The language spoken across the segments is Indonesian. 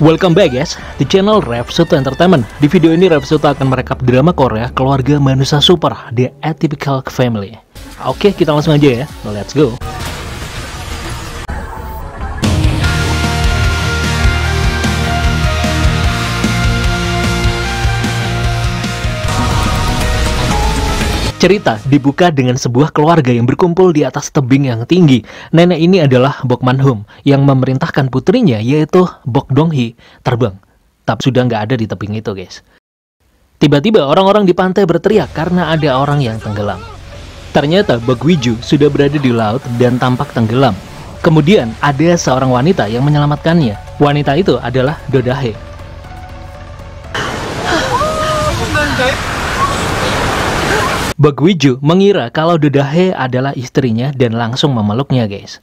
Welcome back guys, di channel Revsuto Entertainment. Di video ini Revsuto akan merekap drama Korea Keluarga Manusia Super, The Atypical Family. Oke, kita langsung aja ya, let's go. Cerita dibuka dengan sebuah keluarga yang berkumpul di atas tebing yang tinggi. Nenek ini adalah Bok Man-hum yang memerintahkan putrinya, yaitu Bok Dong-hee, terbang. Tapi sudah nggak ada di tebing itu guys. Tiba-tiba orang-orang di pantai berteriak karena ada orang yang tenggelam. Ternyata Bok Wiju sudah berada di laut dan tampak tenggelam. Kemudian ada seorang wanita yang menyelamatkannya. Wanita itu adalah Do Da-hee. Bok Wiju mengira kalau Do Da-hee adalah istrinya dan langsung memeluknya guys.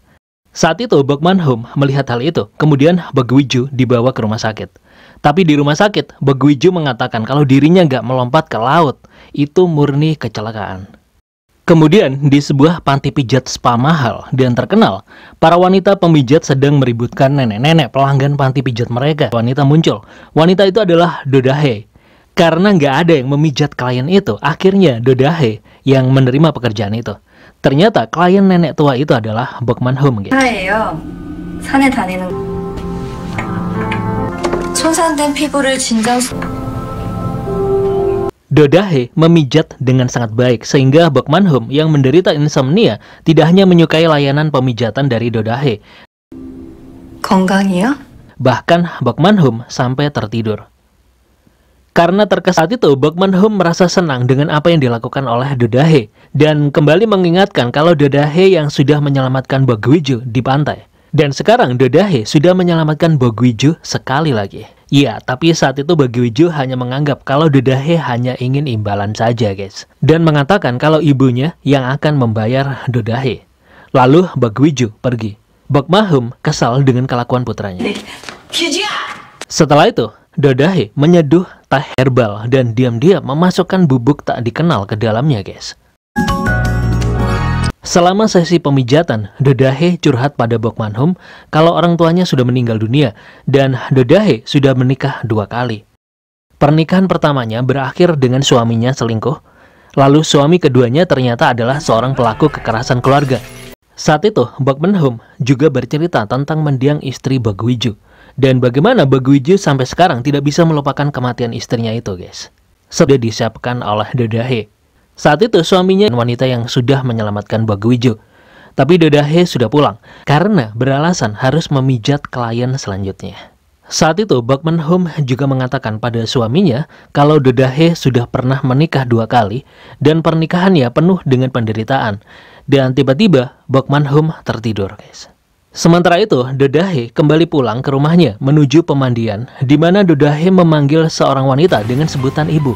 Saat itu Bok Man-hum melihat hal itu, kemudian Bok Wiju dibawa ke rumah sakit. Tapi di rumah sakit, Bok Wiju mengatakan kalau dirinya nggak melompat ke laut, itu murni kecelakaan. Kemudian di sebuah panti pijat spa mahal dan terkenal, para wanita pemijat sedang meributkan nenek-nenek pelanggan panti pijat mereka. Wanita muncul, wanita itu adalah Do Da-hee. Karena nggak ada yang memijat klien itu, akhirnya Do Da-hee yang menerima pekerjaan itu. Ternyata klien nenek tua itu adalah Bok Man-hum. 예요. 산에 다니는 손상된 피부를 진정. Do Da-hee memijat dengan sangat baik sehingga Bok Man-hum yang menderita insomnia tidak hanya menyukai layanan pemijatan dari Do Da-hee. 건강이요? Bahkan Bok Man-hum sampai tertidur. Karena terkesan itu, Bok Man-hum merasa senang dengan apa yang dilakukan oleh Do Da-hee dan kembali mengingatkan kalau Do Da-hee yang sudah menyelamatkan Bok Wiju di pantai. Dan sekarang Do Da-hee sudah menyelamatkan Bok Wiju sekali lagi. Iya, tapi saat itu Bok Wiju hanya menganggap kalau Do Da-hee hanya ingin imbalan saja guys. Dan mengatakan kalau ibunya yang akan membayar Do Da-hee. Lalu Bok Wiju pergi. Bok Man-hum kesal dengan kelakuan putranya. Setelah itu, Do Da-hee menyeduh teh herbal dan diam-diam memasukkan bubuk tak dikenal ke dalamnya guys. Selama sesi pemijatan, Do Da-hee curhat pada Bok Man-hum kalau orang tuanya sudah meninggal dunia dan Do Da-hee sudah menikah 2 kali. Pernikahan pertamanya berakhir dengan suaminya selingkuh, lalu suami keduanya ternyata adalah seorang pelaku kekerasan keluarga. Saat itu, Bok Man-hum juga bercerita tentang mendiang istri Bok Wiju. Dan bagaimana Bok Wiju sampai sekarang tidak bisa melupakan kematian istrinya itu guys. Sudah disiapkan oleh Do Da-hee. Saat itu suaminya wanita yang sudah menyelamatkan Bok Wiju. Tapi Do Da-hee sudah pulang karena beralasan harus memijat klien selanjutnya. Saat itu Bok Man-hum juga mengatakan pada suaminya kalau Do Da-hee sudah pernah menikah 2 kali dan pernikahannya penuh dengan penderitaan. Dan tiba-tiba Bok Man-hum tertidur guys. Sementara itu, Do Da-hee kembali pulang ke rumahnya menuju pemandian, di mana Do Da-hee memanggil seorang wanita dengan sebutan ibu.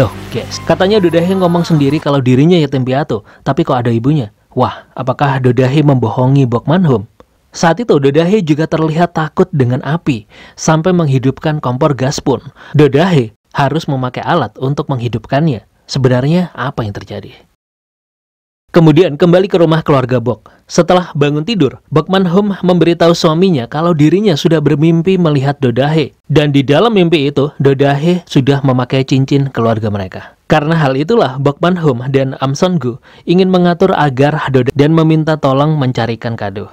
Loh guys, katanya Do Da-hee ngomong sendiri kalau dirinya yatim piatu, tapi kok ada ibunya? Wah, apakah Do Da-hee membohongi Bok Man-hum? Saat itu Do Da-hee juga terlihat takut dengan api, sampai menghidupkan kompor gas pun. Do Da-hee harus memakai alat untuk menghidupkannya. Sebenarnya apa yang terjadi? Kemudian kembali ke rumah keluarga Bok. Setelah bangun tidur, Bok Man-hum memberitahu suaminya kalau dirinya sudah bermimpi melihat Do Da-hee. Dan di dalam mimpi itu, Do Da-hee sudah memakai cincin keluarga mereka. Karena hal itulah Bok Man-hum dan Am Son-gu ingin mengatur agar Do Da-hee dan meminta tolong mencarikan kado.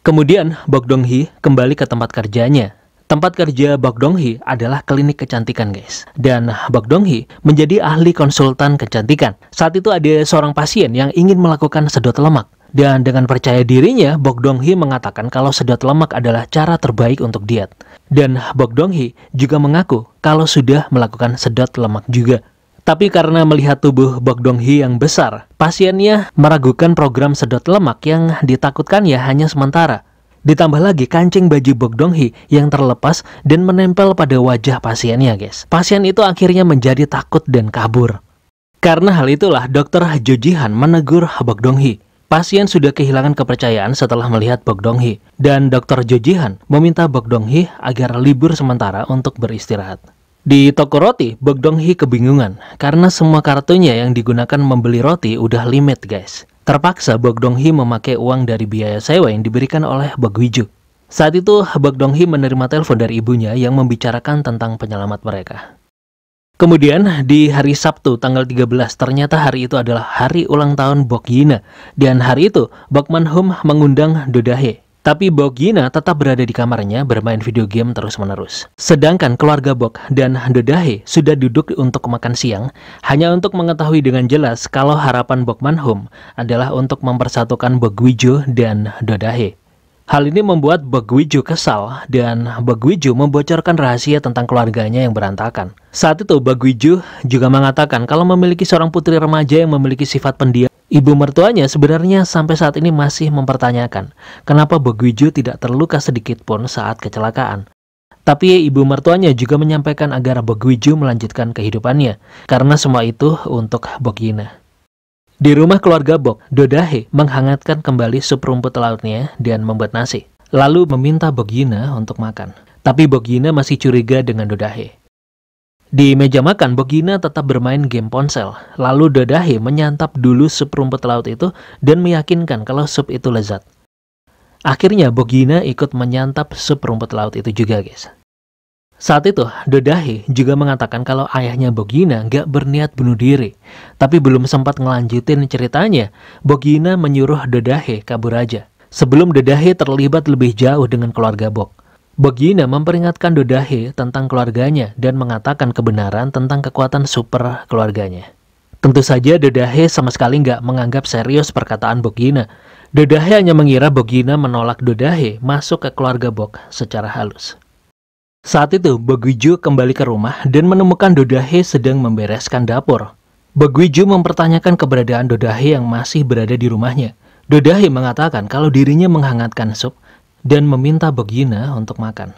Kemudian Bok Dong-hee kembali ke tempat kerjanya. Tempat kerja Bok Dong-hee adalah klinik kecantikan guys. Dan Bok Dong-hee menjadi ahli konsultan kecantikan. Saat itu ada seorang pasien yang ingin melakukan sedot lemak. Dan dengan percaya dirinya, Bok Dong-hee mengatakan kalau sedot lemak adalah cara terbaik untuk diet. Dan Bok Dong-hee juga mengaku kalau sudah melakukan sedot lemak juga. Tapi karena melihat tubuh Bok Dong-hee yang besar, pasiennya meragukan program sedot lemak yang ditakutkannya hanya sementara. Ditambah lagi kancing baju Bok Dong-hee yang terlepas dan menempel pada wajah pasiennya guys. Pasien itu akhirnya menjadi takut dan kabur. Karena hal itulah dokter Jo Ji-han menegur Bok Dong-hee. Pasien sudah kehilangan kepercayaan setelah melihat Bok Dong-hee. Dan dokter Jo Ji-han meminta Bok Dong-hee agar libur sementara untuk beristirahat. Di toko roti, Bok Dong-hee kebingungan karena semua kartunya yang digunakan membeli roti udah limit guys. Terpaksa Bok Dong-hee memakai uang dari biaya sewa yang diberikan oleh Bok Wiju. Saat itu, Bok Dong-hee menerima telepon dari ibunya yang membicarakan tentang penyelamat mereka. Kemudian, di hari Sabtu tanggal 13, ternyata hari itu adalah hari ulang tahun Bok Yi-na. Dan hari itu, Bok Man-hum mengundang Do Da-hee. Tapi Bok Yi-na tetap berada di kamarnya bermain video game terus-menerus. Sedangkan keluarga Bok dan Do Da-hee sudah duduk untuk makan siang, hanya untuk mengetahui dengan jelas kalau harapan Bok Man-hum adalah untuk mempersatukan Bok Gui-jo dan Do Da-hee. Hal ini membuat Bok Gui-jo kesal dan Bok Gui-jo membocorkan rahasia tentang keluarganya yang berantakan. Saat itu Bok Gui-jo juga mengatakan kalau memiliki seorang putri remaja yang memiliki sifat pendiam. Ibu mertuanya sebenarnya sampai saat ini masih mempertanyakan kenapa Bok Gui-jo tidak terluka sedikit pun saat kecelakaan. Tapi ibu mertuanya juga menyampaikan agar Bok Gui-jo melanjutkan kehidupannya karena semua itu untuk Bok Yi-na. Di rumah keluarga Bok, Do Da-hee menghangatkan kembali sup rumput lautnya dan membuat nasi. Lalu meminta Bok Yi-na untuk makan. Tapi Bok Yi-na masih curiga dengan Do Da-hee. Di meja makan, Bok Yi-na tetap bermain game ponsel. Lalu Do Da-hee menyantap dulu sup rumput laut itu dan meyakinkan kalau sup itu lezat. Akhirnya Bok Yi-na ikut menyantap sup rumput laut itu juga, guys. Saat itu, Do Da-hee juga mengatakan kalau ayahnya Bok Yi-na gak berniat bunuh diri. Tapi belum sempat ngelanjutin ceritanya, Bok Yi-na menyuruh Do Da-hee kabur aja. Sebelum Do Da-hee terlibat lebih jauh dengan keluarga Bok. Bok Yi-na memperingatkan Do Da-hee tentang keluarganya dan mengatakan kebenaran tentang kekuatan super keluarganya. Tentu saja Do Da-hee sama sekali gak menganggap serius perkataan Bok Yi-na. Do Da-hee hanya mengira Bok Yi-na menolak Do Da-hee masuk ke keluarga Bok secara halus. Saat itu, Bok Gui-jo kembali ke rumah dan menemukan Do Da-hee sedang membereskan dapur. Bok Gui-jo mempertanyakan keberadaan Do Da-hee yang masih berada di rumahnya. Do Da-hee mengatakan kalau dirinya menghangatkan sup dan meminta Bok Yi-na untuk makan.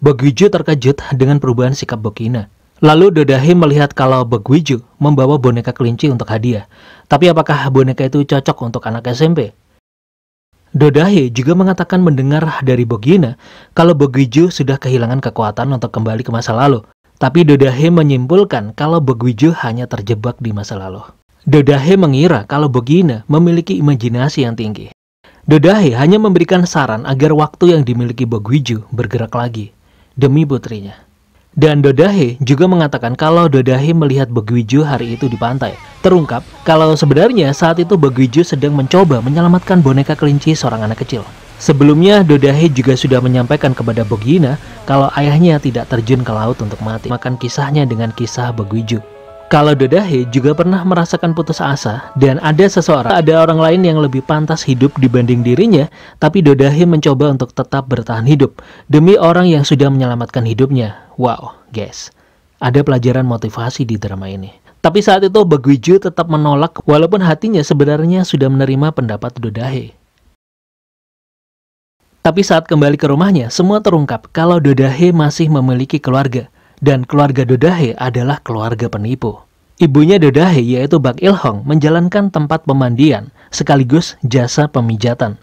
Bok Gui-jo terkejut dengan perubahan sikap Bok Yi-na. Lalu Do Da-hee melihat kalau Bok Gui-jo membawa boneka kelinci untuk hadiah. Tapi apakah boneka itu cocok untuk anak SMP? Do Da-hee juga mengatakan mendengar dari Bok Yi-na kalau Bok Gui-jo sudah kehilangan kekuatan untuk kembali ke masa lalu. Tapi Do Da-hee menyimpulkan kalau Bok Gui-jo hanya terjebak di masa lalu. Do Da-hee mengira kalau Bok Yi-na memiliki imajinasi yang tinggi. Do Da-hee hanya memberikan saran agar waktu yang dimiliki Bok Gui-jo bergerak lagi demi putrinya. Dan Do Da-hee juga mengatakan kalau Do Da-hee melihat Bok Gui-jo hari itu di pantai. Terungkap kalau sebenarnya saat itu Bok Gui-jo sedang mencoba menyelamatkan boneka kelinci seorang anak kecil. Sebelumnya Do Da-hee juga sudah menyampaikan kepada Bok Yi-na kalau ayahnya tidak terjun ke laut untuk mati. Makan kisahnya dengan kisah Bok Gui-jo. Kalau Do Da-hee juga pernah merasakan putus asa dan ada orang lain yang lebih pantas hidup dibanding dirinya, tapi Do Da-hee mencoba untuk tetap bertahan hidup demi orang yang sudah menyelamatkan hidupnya. Wow, guys, ada pelajaran motivasi di drama ini. Tapi saat itu Bok Gui-jo tetap menolak walaupun hatinya sebenarnya sudah menerima pendapat Do Da-hee. Tapi saat kembali ke rumahnya, semua terungkap kalau Do Da-hee masih memiliki keluarga. Dan keluarga Do Da-hee adalah keluarga penipu. Ibunya Do Da-hee yaitu Bak Il-hong menjalankan tempat pemandian sekaligus jasa pemijatan.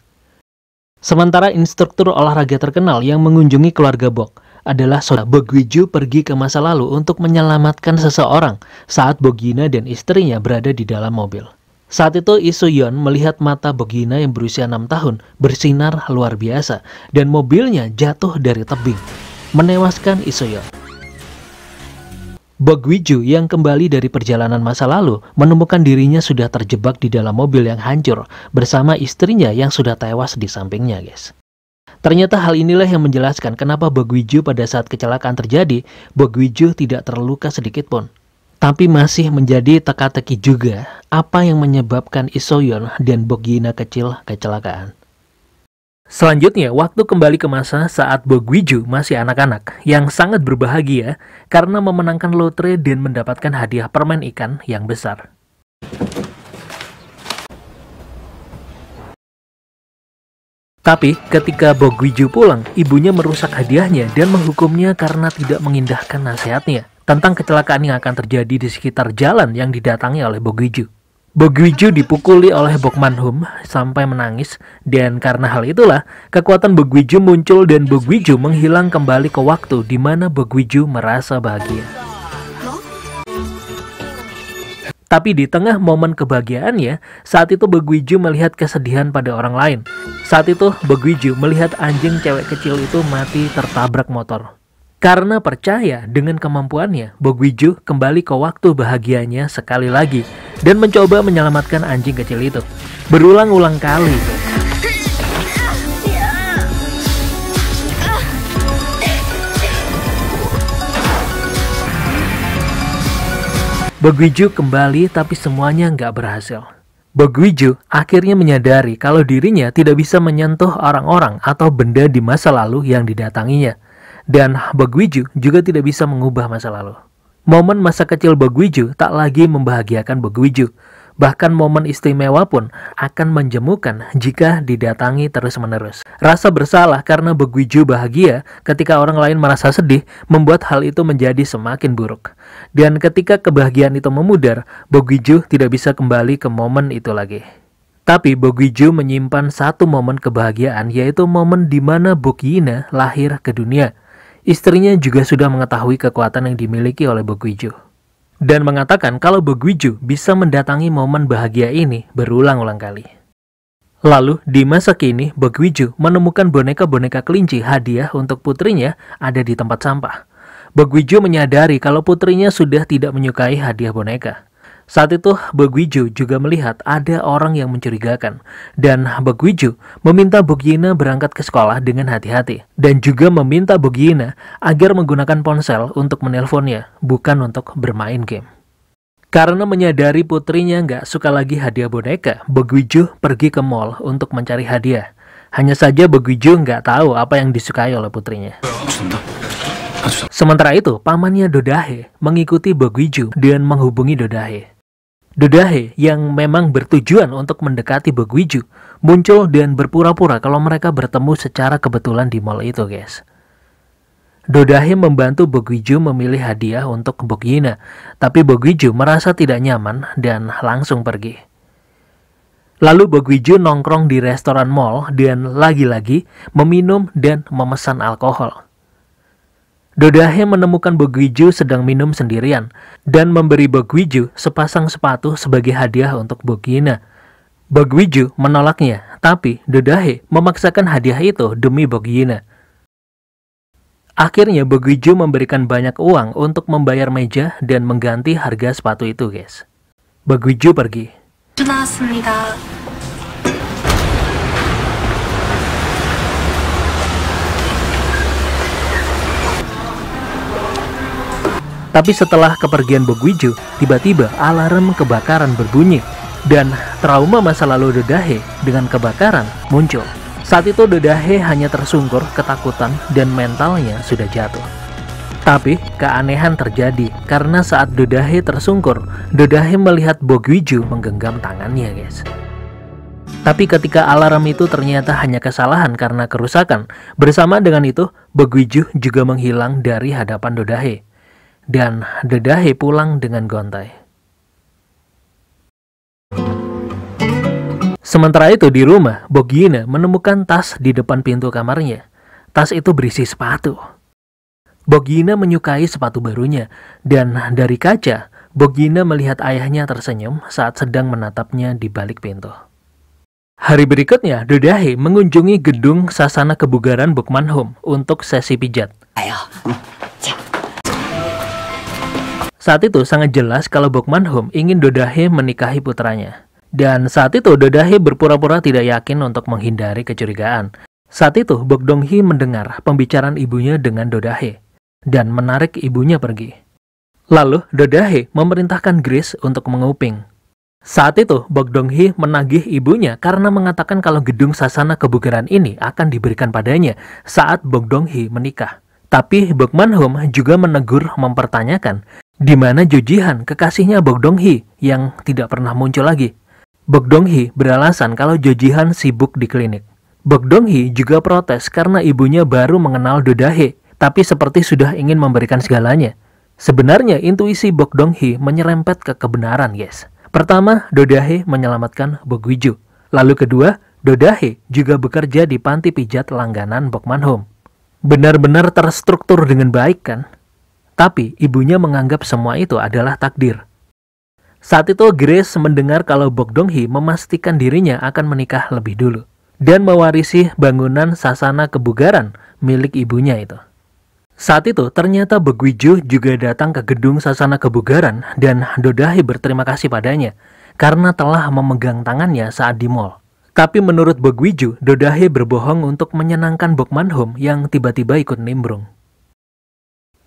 Sementara instruktur olahraga terkenal yang mengunjungi keluarga Bok adalah saudara Bok Gui-jo pergi ke masa lalu untuk menyelamatkan seseorang saat Bok Yi-na dan istrinya berada di dalam mobil. Saat itu Lee Soo-yeon melihat mata Bok Yi-na yang berusia 6 tahun bersinar luar biasa dan mobilnya jatuh dari tebing, menewaskan Lee Soo-yeon. Bok Gui-jo yang kembali dari perjalanan masa lalu menemukan dirinya sudah terjebak di dalam mobil yang hancur bersama istrinya yang sudah tewas di sampingnya, guys. Ternyata hal inilah yang menjelaskan kenapa Bok Gui-jo pada saat kecelakaan terjadi, Bok Gui-jo tidak terluka sedikit pun. Tapi masih menjadi teka-teki juga apa yang menyebabkan Lee Soo-yeon dan Bok Yi-na kecil kecelakaan. Selanjutnya, waktu kembali ke masa saat Bok Gui-jo masih anak-anak yang sangat berbahagia karena memenangkan lotre dan mendapatkan hadiah permen ikan yang besar. Tapi ketika Bok Gui-jo pulang, ibunya merusak hadiahnya dan menghukumnya karena tidak mengindahkan nasihatnya tentang kecelakaan yang akan terjadi di sekitar jalan yang didatangi oleh Bok Gui-jo. Bok Gui-jo dipukuli oleh Bok Man-hum sampai menangis dan karena hal itulah kekuatan Bok Gui-jo muncul dan Bok Gui-jo menghilang kembali ke waktu di mana Bok Gui-jo merasa bahagia. Tapi di tengah momen kebahagiaannya, saat itu Beguiju melihat kesedihan pada orang lain. Saat itu Beguiju melihat anjing cewek kecil itu mati tertabrak motor. Karena percaya dengan kemampuannya, Beguiju kembali ke waktu bahagianya sekali lagi dan mencoba menyelamatkan anjing kecil itu. Berulang-ulang kali. Beguiju kembali tapi semuanya nggak berhasil. Beguiju akhirnya menyadari kalau dirinya tidak bisa menyentuh orang-orang atau benda di masa lalu yang didatanginya. Dan Beguiju juga tidak bisa mengubah masa lalu. Momen masa kecil Beguiju tak lagi membahagiakan Beguiju. Bahkan momen istimewa pun akan menjemukan jika didatangi terus-menerus. Rasa bersalah karena Beguiju bahagia ketika orang lain merasa sedih membuat hal itu menjadi semakin buruk. Dan ketika kebahagiaan itu memudar, Beguiju tidak bisa kembali ke momen itu lagi. Tapi Beguiju menyimpan satu momen kebahagiaan, yaitu momen di mana Bogiina lahir ke dunia. Istrinya juga sudah mengetahui kekuatan yang dimiliki oleh Beguiju dan mengatakan kalau Beguiju bisa mendatangi momen bahagia ini berulang-ulang kali. Lalu, di masa kini, Beguiju menemukan boneka-boneka kelinci hadiah untuk putrinya ada di tempat sampah. Beguiju menyadari kalau putrinya sudah tidak menyukai hadiah boneka. Saat itu, Beguiju juga melihat ada orang yang mencurigakan, dan Beguiju meminta Bogiina berangkat ke sekolah dengan hati-hati, dan juga meminta Bogiina agar menggunakan ponsel untuk menelponnya, bukan untuk bermain game. Karena menyadari putrinya nggak suka lagi hadiah boneka, Beguiju pergi ke mall untuk mencari hadiah. Hanya saja Beguiju nggak tahu apa yang disukai oleh putrinya. Sementara itu, pamannya Dodahe mengikuti Beguiju dan menghubungi Dodahe. Dodahe yang memang bertujuan untuk mendekati Beguiju muncul dan berpura-pura kalau mereka bertemu secara kebetulan di mall itu, guys. Dodahe membantu Beguiju memilih hadiah untuk Bogiina, tapi Beguiju merasa tidak nyaman dan langsung pergi. Lalu Beguiju nongkrong di restoran mall dan lagi-lagi meminum dan memesan alkohol. Dodahe menemukan Beguiju sedang minum sendirian dan memberi Beguiju sepasang sepatu sebagai hadiah untuk Bogiina. Beguiju menolaknya, tapi Dodahe memaksakan hadiah itu demi Bogiina. Akhirnya Beguiju memberikan banyak uang untuk membayar meja dan mengganti harga sepatu itu, guys. Beguiju pergi. 나왔습니다. Tapi setelah kepergian Beguiju, tiba-tiba alarm kebakaran berbunyi dan trauma masa lalu Dodahe dengan kebakaran muncul. Saat itu Dodahe hanya tersungkur, ketakutan, dan mentalnya sudah jatuh. Tapi keanehan terjadi karena saat Dodahe tersungkur, Dodahe melihat Beguiju menggenggam tangannya, guys. Tapi ketika alarm itu ternyata hanya kesalahan karena kerusakan, bersama dengan itu Beguiju juga menghilang dari hadapan Dodahe. Dan Dodahe pulang dengan gontai. Sementara itu di rumah, Bogiina menemukan tas di depan pintu kamarnya. Tas itu berisi sepatu. Bogiina menyukai sepatu barunya, dan dari kaca, Bogiina melihat ayahnya tersenyum saat sedang menatapnya di balik pintu. Hari berikutnya, Dodahe mengunjungi gedung Sasana Kebugaran Bokmanhum untuk sesi pijat. Saat itu sangat jelas kalau Bokmanhum ingin Dodahe menikahi putranya. Dan saat itu Dodahe berpura-pura tidak yakin untuk menghindari kecurigaan. Saat itu Bok Dong-hee mendengar pembicaraan ibunya dengan Dodahe dan menarik ibunya pergi. Lalu Dodahe memerintahkan Grace untuk menguping. Saat itu Bok Dong-hee menagih ibunya karena mengatakan kalau gedung Sasana Kebugaran ini akan diberikan padanya saat Bok Dong-hee menikah. Tapi Bokmanhum juga menegur mempertanyakan di mana Jo Ji-han, kekasihnya Bok Dong-hee yang tidak pernah muncul lagi. Bok Dong-hee beralasan kalau Jo Ji-han sibuk di klinik. Bok Dong-hee juga protes karena ibunya baru mengenal Dodahe, tapi seperti sudah ingin memberikan segalanya. Sebenarnya intuisi Bok Dong-hee menyerempet ke kebenaran, guys. Pertama, Dodahe menyelamatkan Beguiju. Lalu kedua, Dodahe juga bekerja di panti pijat langganan Bokmanhum. Benar-benar terstruktur dengan baik, kan? Tapi ibunya menganggap semua itu adalah takdir. Saat itu Grace mendengar kalau Bok Dong-hee memastikan dirinya akan menikah lebih dulu dan mewarisi bangunan sasana kebugaran milik ibunya itu. Saat itu ternyata Bok Wi-ju juga datang ke gedung sasana kebugaran dan Do Da-hee berterima kasih padanya karena telah memegang tangannya saat di mall. Tapi menurut Bok Wi-ju, Do Da-hee berbohong untuk menyenangkan Bok Man-hum yang tiba-tiba ikut nimbrung.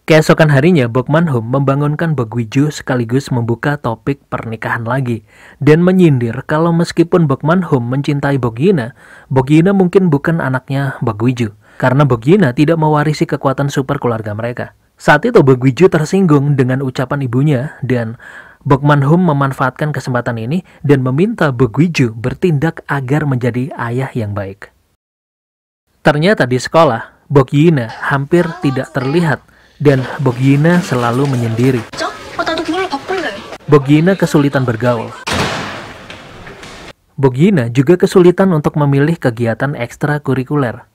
Keesokan harinya, Bok Man-hum membangunkan Bok Wi-ju sekaligus membuka topik pernikahan lagi dan menyindir kalau meskipun Bok Man-hum mencintai Bok Yi-na mungkin bukan anaknya Bok Wi-ju karena Bok Yi-na tidak mewarisi kekuatan super keluarga mereka. Saat itu Bok Wi-ju tersinggung dengan ucapan ibunya dan Bok Man-hum memanfaatkan kesempatan ini dan meminta Bok Wi-ju bertindak agar menjadi ayah yang baik. Ternyata di sekolah, Bok Yi-na hampir tidak terlihat dan Bok Yi-na selalu menyendiri. Bok Yi-na kesulitan bergaul. Bok Yi-na juga kesulitan untuk memilih kegiatan ekstrakurikuler.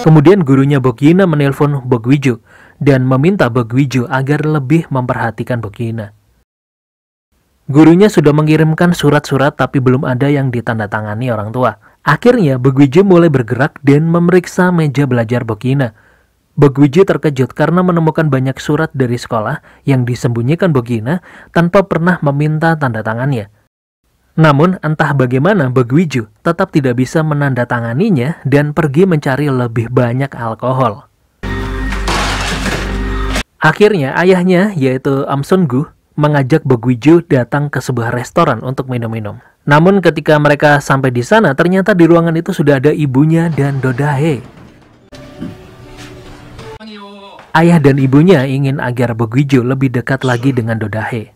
Kemudian gurunya Bok Yi-na menelpon Bok Wi-ju dan meminta Bok Wi-ju agar lebih memperhatikan Bok Yi-na. Gurunya sudah mengirimkan surat-surat tapi belum ada yang ditandatangani orang tua. Akhirnya Bok Wi-ju mulai bergerak dan memeriksa meja belajar Bok Yi-na. Bok Wi-ju terkejut karena menemukan banyak surat dari sekolah yang disembunyikan Bok Yi-na tanpa pernah meminta tanda tangannya. Namun entah bagaimana Bok Wi-ju tetap tidak bisa menandatanganinya dan pergi mencari lebih banyak alkohol. Akhirnya ayahnya yaitu Am Sun-gu mengajak Bok Wi-ju datang ke sebuah restoran untuk minum-minum. Namun ketika mereka sampai di sana, ternyata di ruangan itu sudah ada ibunya dan Do Da-hee. Ayah dan ibunya ingin agar Bok Wi-ju lebih dekat lagi dengan Do Da-hee.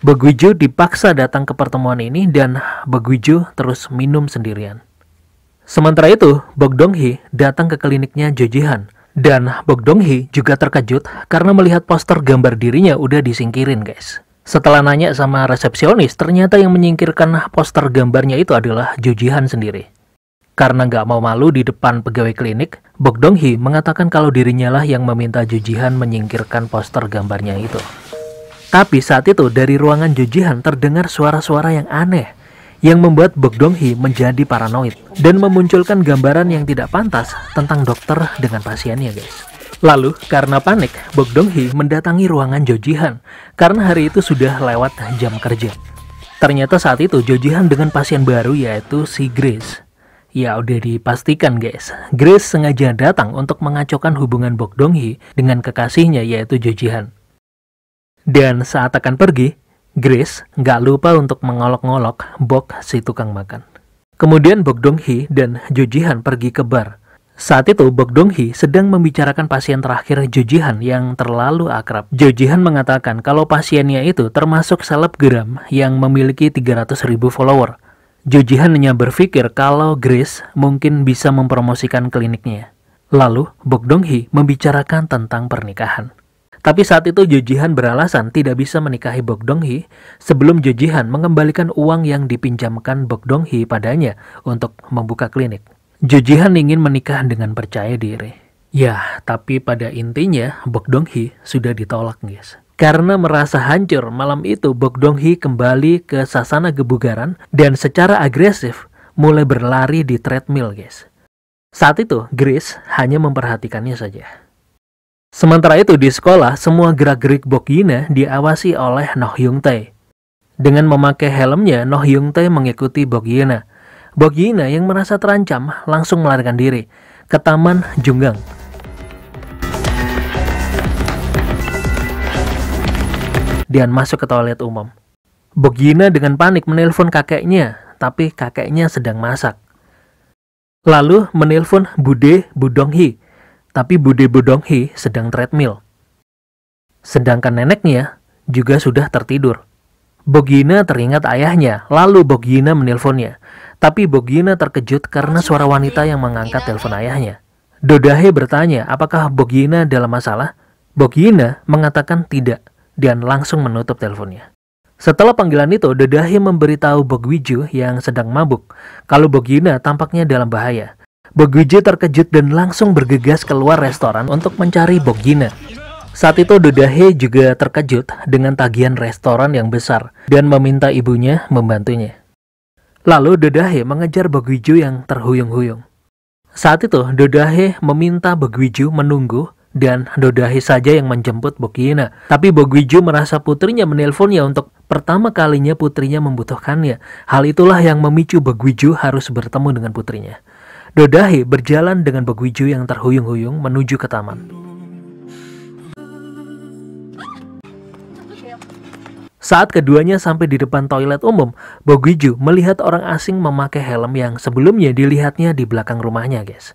Bok Wi-ju dipaksa datang ke pertemuan ini dan Bok Wi-ju terus minum sendirian. Sementara itu, Bok Dong-hee datang ke kliniknya Jo Ji-han. Dan Bok Dong-hee juga terkejut karena melihat poster gambar dirinya udah disingkirin guys. Setelah nanya sama resepsionis, ternyata yang menyingkirkan poster gambarnya itu adalah Jo Ji-han sendiri. Karena nggak mau malu di depan pegawai klinik, Bok Dong-hee mengatakan kalau dirinya lah yang meminta Jo Ji-han menyingkirkan poster gambarnya itu. Tapi saat itu dari ruangan Jo Ji-han terdengar suara-suara yang aneh yang membuat Bok Dong-hee menjadi paranoid dan memunculkan gambaran yang tidak pantas tentang dokter dengan pasiennya guys. Lalu karena panik, Bok Dong-hee mendatangi ruangan Jo Ji-han karena hari itu sudah lewat jam kerja. Ternyata saat itu Jo Ji-han dengan pasien baru yaitu si Grace. Ya udah dipastikan guys, Grace sengaja datang untuk mengacaukan hubungan Bok Dong-hee dengan kekasihnya yaitu Jo Ji-han. Dan saat akan pergi, Grace nggak lupa untuk mengolok-ngolok Bok si tukang makan. Kemudian Bok Dong-hee dan Jo Ji-han pergi ke bar. Saat itu Bok Dong-hee sedang membicarakan pasien terakhir Jo Ji-han yang terlalu akrab. Jo Ji-han mengatakan kalau pasiennya itu termasuk selebgram yang memiliki 300.000 follower. Jo Ji-han hanya berpikir kalau Grace mungkin bisa mempromosikan kliniknya. Lalu Bok Dong-hee membicarakan tentang pernikahan. Tapi saat itu Jo Ji-han beralasan tidak bisa menikahi Bok Dong-hee sebelum Jo Ji-han mengembalikan uang yang dipinjamkan Bok Dong-hee padanya untuk membuka klinik. Jo Ji-han ingin menikah dengan percaya diri. Ya, tapi pada intinya Bok Dong-hee sudah ditolak guys. Karena merasa hancur, malam itu Bok Dong-hee kembali ke sasana kebugaran dan secara agresif mulai berlari di treadmill guys. Saat itu Grace hanya memperhatikannya saja. Sementara itu di sekolah, semua gerak-gerik Bok Yi-na diawasi oleh Noh Hyung-tae. Dengan memakai helmnya, Noh Hyung-tae mengikuti Bok Yi-na. Bok Yi-na yang merasa terancam langsung melarikan diri ke Taman Junggang. Dan masuk ke toilet umum. Bok Yi-na dengan panik menelpon kakeknya, tapi kakeknya sedang masak. Lalu menelpon Bude Bu Dong-hee. Tapi Bude Bu Dong-hee sedang treadmill. Sedangkan neneknya juga sudah tertidur. Bok Yi-na teringat ayahnya, lalu Bok Yi-na menelponnya. Tapi Bok Yi-na terkejut karena suara wanita yang mengangkat telepon ayahnya. Do Da-hee bertanya apakah Bok Yi-na dalam masalah. Bok Yi-na mengatakan tidak dan langsung menutup teleponnya. Setelah panggilan itu, Dodahe memberitahu Bogwiju yang sedang mabuk kalau Bogyuna tampaknya dalam bahaya. Bogwiju terkejut dan langsung bergegas keluar restoran untuk mencari Bogyuna. Saat itu Dodahe juga terkejut dengan tagihan restoran yang besar dan meminta ibunya membantunya. Lalu Dodahe mengejar Bogwiju yang terhuyung-huyung. Saat itu Dodahe meminta Bogwiju menunggu dan Dodahe saja yang menjemput Bogyuna. Tapi Bogwiju merasa putrinya menelponnya untuk pertama kalinya putrinya membutuhkannya. Hal itulah yang memicu Bogwiju harus bertemu dengan putrinya. Dodahe berjalan dengan Bogwiju yang terhuyung-huyung menuju ke taman. Saat keduanya sampai di depan toilet umum, Bogwiju melihat orang asing memakai helm yang sebelumnya dilihatnya di belakang rumahnya, guys.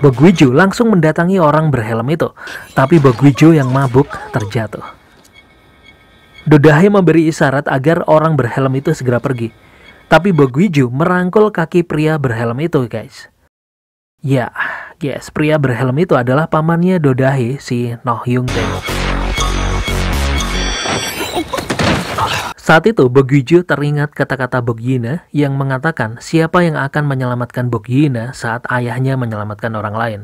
Bogwiju langsung mendatangi orang berhelm itu, tapi Bogwiju yang mabuk terjatuh. Dodahe memberi isyarat agar orang berhelm itu segera pergi, tapi Bogwiju merangkul kaki pria berhelm itu, guys. Ya, guys, pria berhelm itu adalah pamannya Dodahe, si Nohyung-tae. Saat itu Bogwiju teringat kata-kata Bogyuna yang mengatakan siapa yang akan menyelamatkan Bogyuna saat ayahnya menyelamatkan orang lain.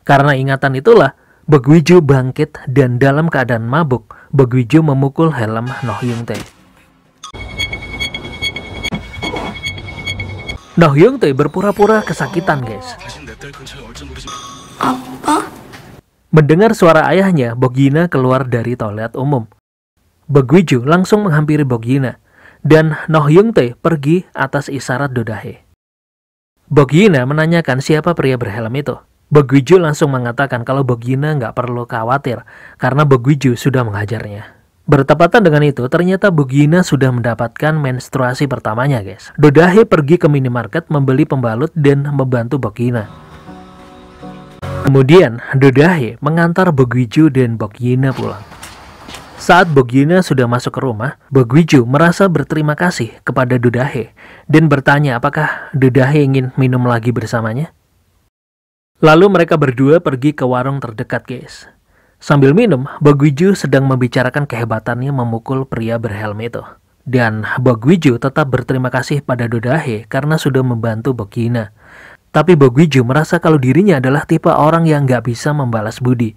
Karena ingatan itulah, Bogwiju bangkit dan dalam keadaan mabuk, Bogwiju memukul helm Nohyung-tae. Nohyung-tae berpura-pura kesakitan, guys. 아빠? Mendengar suara ayahnya, Bogyuna keluar dari toilet umum. Bogwiju langsung menghampiri Bogyuna, dan Nohyung-tae pergi atas isyarat Dodahe. Bogyuna menanyakan siapa pria berhelm itu. Bogwiju langsung mengatakan kalau Bogyuna nggak perlu khawatir, karena Bogwiju sudah menghajarnya. Bertepatan dengan itu, ternyata Bogyuna sudah mendapatkan menstruasi pertamanya, guys. Dodahe pergi ke minimarket membeli pembalut dan membantu Bogyuna. Kemudian, Dodahe mengantar Bogwiju dan Bogyuna pulang. Saat Bogyuna sudah masuk ke rumah, Bogwiju merasa berterima kasih kepada Dodahe dan bertanya apakah Dodahe ingin minum lagi bersamanya. Lalu mereka berdua pergi ke warung terdekat, guys. Sambil minum, Bogwiju sedang membicarakan kehebatannya memukul pria berhelm itu. Dan Bogwiju tetap berterima kasih pada Dodahe karena sudah membantu Bogyuna. Tapi Bogwiju merasa kalau dirinya adalah tipe orang yang gak bisa membalas budi.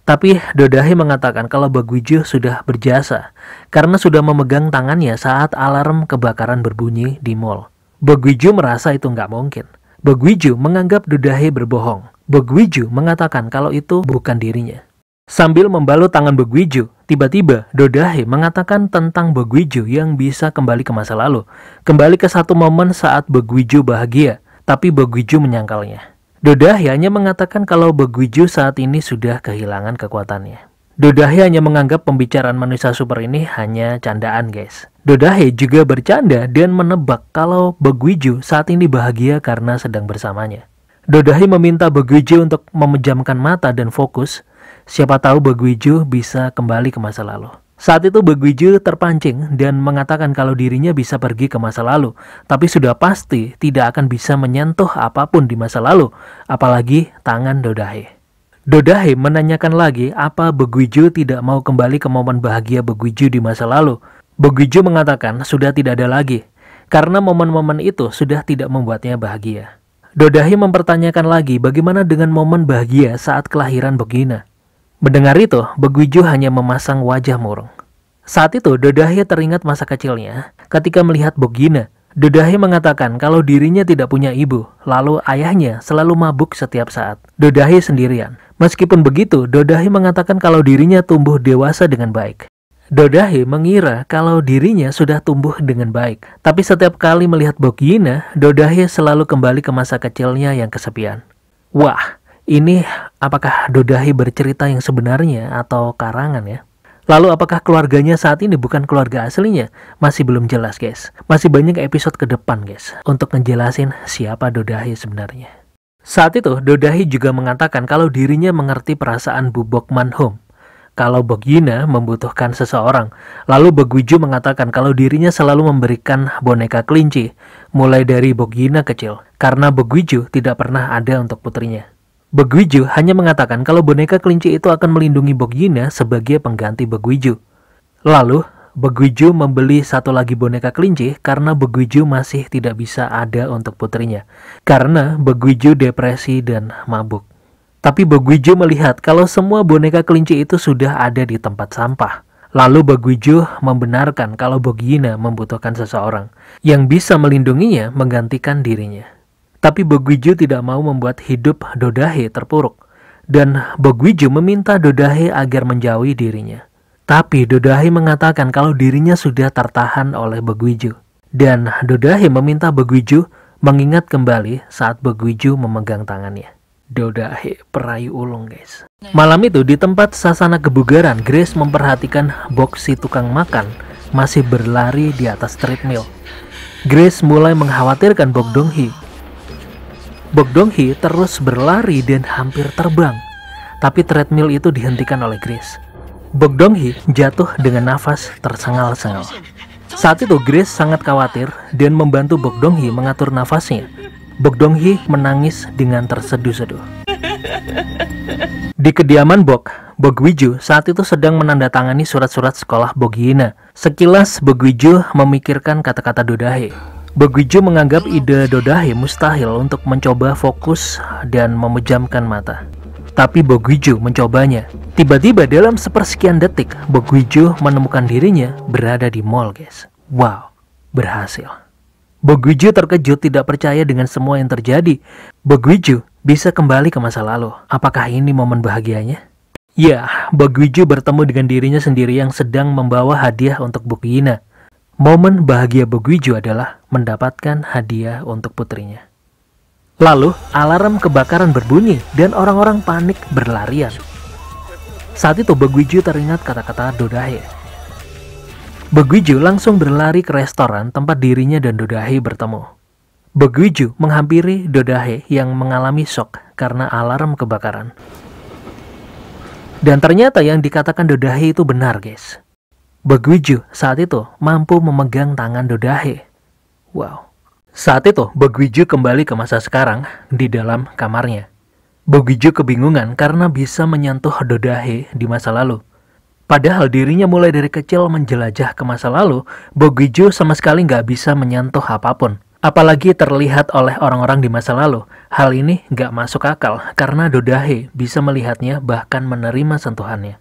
Tapi Dodahe mengatakan kalau Bogwiju sudah berjasa karena sudah memegang tangannya saat alarm kebakaran berbunyi di mall. Bogwiju merasa itu nggak mungkin. Bogwiju menganggap Dodahe berbohong. Bogwiju mengatakan kalau itu bukan dirinya. Sambil membalut tangan Bogwiju, tiba-tiba Dodahe mengatakan tentang Bogwiju yang bisa kembali ke masa lalu. Kembali ke satu momen saat Bogwiju bahagia, tapi Bogwiju menyangkalnya. Dodahe hanya mengatakan kalau Bogwiju saat ini sudah kehilangan kekuatannya. Dodahe hanya menganggap pembicaraan manusia super ini hanya candaan, guys. Dodahe juga bercanda dan menebak kalau Bogwiju saat ini bahagia karena sedang bersamanya. Dodahe meminta Bogwiju untuk memejamkan mata dan fokus. Siapa tahu Bogwiju bisa kembali ke masa lalu. Saat itu Bogwiju terpancing dan mengatakan kalau dirinya bisa pergi ke masa lalu, tapi sudah pasti tidak akan bisa menyentuh apapun di masa lalu, apalagi tangan Dodahe. Dodahe menanyakan lagi apa Bogwiju tidak mau kembali ke momen bahagia Bogwiju di masa lalu. Bogwiju mengatakan sudah tidak ada lagi, karena momen-momen itu sudah tidak membuatnya bahagia. Dodahe mempertanyakan lagi bagaimana dengan momen bahagia saat kelahiran Bogyuna. Mendengar itu, Bogwiju hanya memasang wajah murung. Saat itu, Dodahe teringat masa kecilnya ketika melihat Bogyuna. Dodahe mengatakan kalau dirinya tidak punya ibu, lalu ayahnya selalu mabuk setiap saat. Dodahe sendirian. Meskipun begitu, Dodahe mengatakan kalau dirinya tumbuh dewasa dengan baik. Dodahe mengira kalau dirinya sudah tumbuh dengan baik. Tapi setiap kali melihat Bogyuna, Dodahe selalu kembali ke masa kecilnya yang kesepian. Wah, ini apakah Dodahe bercerita yang sebenarnya atau karangan ya? Lalu apakah keluarganya saat ini bukan keluarga aslinya? Masih belum jelas, guys. Masih banyak episode ke depan, guys, untuk ngejelasin siapa Dodahe sebenarnya. Saat itu, Dodahe juga mengatakan kalau dirinya mengerti perasaan Bu Bokmanhum kalau Bogyuna membutuhkan seseorang. Lalu Bogwiju mengatakan kalau dirinya selalu memberikan boneka kelinci, mulai dari Bogyuna kecil, karena Bogwiju tidak pernah ada untuk putrinya. Bogwiju hanya mengatakan kalau boneka kelinci itu akan melindungi Bogyuna sebagai pengganti Bogwiju. Lalu, Beguiju membeli satu lagi boneka kelinci karena Beguiju masih tidak bisa ada untuk putrinya. Karena Beguiju depresi dan mabuk. Tapi Beguiju melihat kalau semua boneka kelinci itu sudah ada di tempat sampah. Lalu Beguiju membenarkan kalau Bogina membutuhkan seseorang yang bisa melindunginya menggantikan dirinya. Tapi Beguiju tidak mau membuat hidup Dodahe terpuruk. Dan Beguiju meminta Dodahe agar menjauhi dirinya. Tapi Dodahe mengatakan kalau dirinya sudah tertahan oleh Beguiju. Dan Dodahe meminta Beguiju mengingat kembali saat Beguiju memegang tangannya. Dodahe perayu ulung, guys. Malam itu di tempat sasana kebugaran, Grace memperhatikan Bok si tukang makan masih berlari di atas treadmill. Grace mulai mengkhawatirkan Bok Dong-hee. Bok Dong-hee terus berlari dan hampir terbang. Tapi treadmill itu dihentikan oleh Grace. Bok Dong-hee jatuh dengan nafas tersengal-sengal. Saat itu Grace sangat khawatir dan membantu Bok Dong-hee mengatur nafasnya. Bok Dong-hee menangis dengan terseduh-seduh. Di kediaman Beguiju saat itu sedang menandatangani surat-surat sekolah Bogina. Sekilas Beguiju memikirkan kata-kata Dodahe. Beguiju menganggap ide Dodahe mustahil untuk mencoba fokus dan memejamkan mata. Tapi Beguiju mencobanya. Tiba-tiba dalam sepersekian detik, Beguiju menemukan dirinya berada di mall, guys. Wow, berhasil. Beguiju terkejut tidak percaya dengan semua yang terjadi. Beguiju bisa kembali ke masa lalu. Apakah ini momen bahagianya? Ya, Beguiju bertemu dengan dirinya sendiri yang sedang membawa hadiah untuk Bogina. Momen bahagia Beguiju adalah mendapatkan hadiah untuk putrinya. Lalu, alarm kebakaran berbunyi dan orang-orang panik berlarian. Saat itu Beguiju teringat kata-kata Dodahe. Beguiju langsung berlari ke restoran tempat dirinya dan Dodahe bertemu. Beguiju menghampiri Dodahe yang mengalami shock karena alarm kebakaran. Dan ternyata yang dikatakan Dodahe itu benar, guys. Beguiju saat itu mampu memegang tangan Dodahe. Wow. Saat itu, Beguiju kembali ke masa sekarang di dalam kamarnya. Beguiju kebingungan karena bisa menyentuh Dodahe di masa lalu. Padahal dirinya mulai dari kecil menjelajah ke masa lalu, Beguiju sama sekali nggak bisa menyentuh apapun. Apalagi terlihat oleh orang-orang di masa lalu. Hal ini nggak masuk akal karena Dodahe bisa melihatnya bahkan menerima sentuhannya.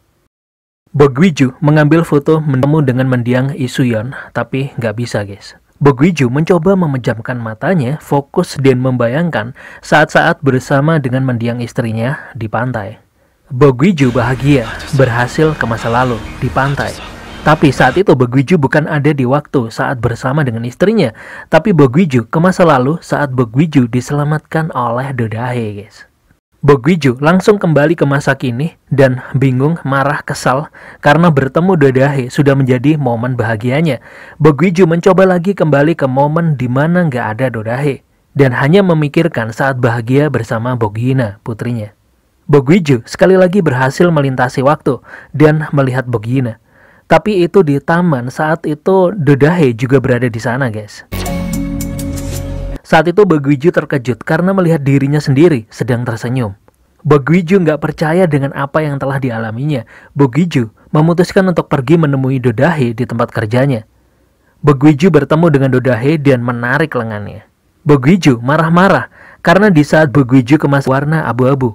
Beguiju mengambil foto menemu dengan mendiang Isuyon, tapi nggak bisa, guys. Beguiju mencoba memejamkan matanya, fokus dan membayangkan saat-saat bersama dengan mendiang istrinya di pantai. Beguiju bahagia, berhasil ke masa lalu di pantai. Tapi saat itu Beguiju bukan ada di waktu saat bersama dengan istrinya, tapi Beguiju ke masa lalu saat Beguiju diselamatkan oleh Dodahe, guys. Beguiju langsung kembali ke masa kini dan bingung, marah, kesal karena bertemu Dodahe sudah menjadi momen bahagianya. Beguiju mencoba lagi kembali ke momen di mana nggak ada Dodahe dan hanya memikirkan saat bahagia bersama Bogina, putrinya. Beguiju sekali lagi berhasil melintasi waktu dan melihat Bogina. Tapi itu di taman, saat itu Dodahe juga berada di sana, guys. Saat itu Beguiju terkejut karena melihat dirinya sendiri sedang tersenyum. Beguiju nggak percaya dengan apa yang telah dialaminya. Beguiju memutuskan untuk pergi menemui Dodahe di tempat kerjanya. Beguiju bertemu dengan Dodahe dan menarik lengannya. Beguiju marah-marah karena di saat Beguiju kemas warna abu-abu.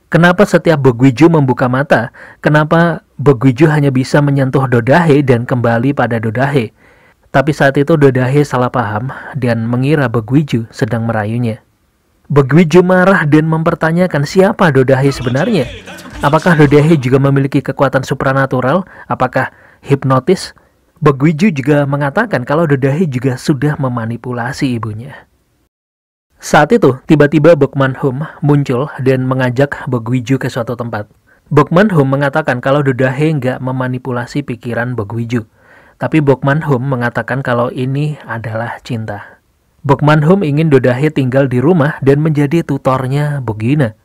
Kenapa setiap Beguiju membuka mata, kenapa Beguiju hanya bisa menyentuh Dodahe dan kembali pada Dodahe? Tapi saat itu Dodahe salah paham dan mengira Beguiju sedang merayunya. Beguiju marah dan mempertanyakan siapa Dodahe sebenarnya. Apakah Dodahe juga memiliki kekuatan supranatural? Apakah hipnotis? Beguiju juga mengatakan kalau Dodahe juga sudah memanipulasi ibunya. Saat itu, tiba-tiba Bokman-hum muncul dan mengajak Beguiju ke suatu tempat. Bokman-hum mengatakan kalau Dodahe nggak memanipulasi pikiran Beguiju. Tapi Bokman-hum mengatakan kalau ini adalah cinta. Bokman-hum ingin Dodahe tinggal di rumah dan menjadi tutornya Bogina.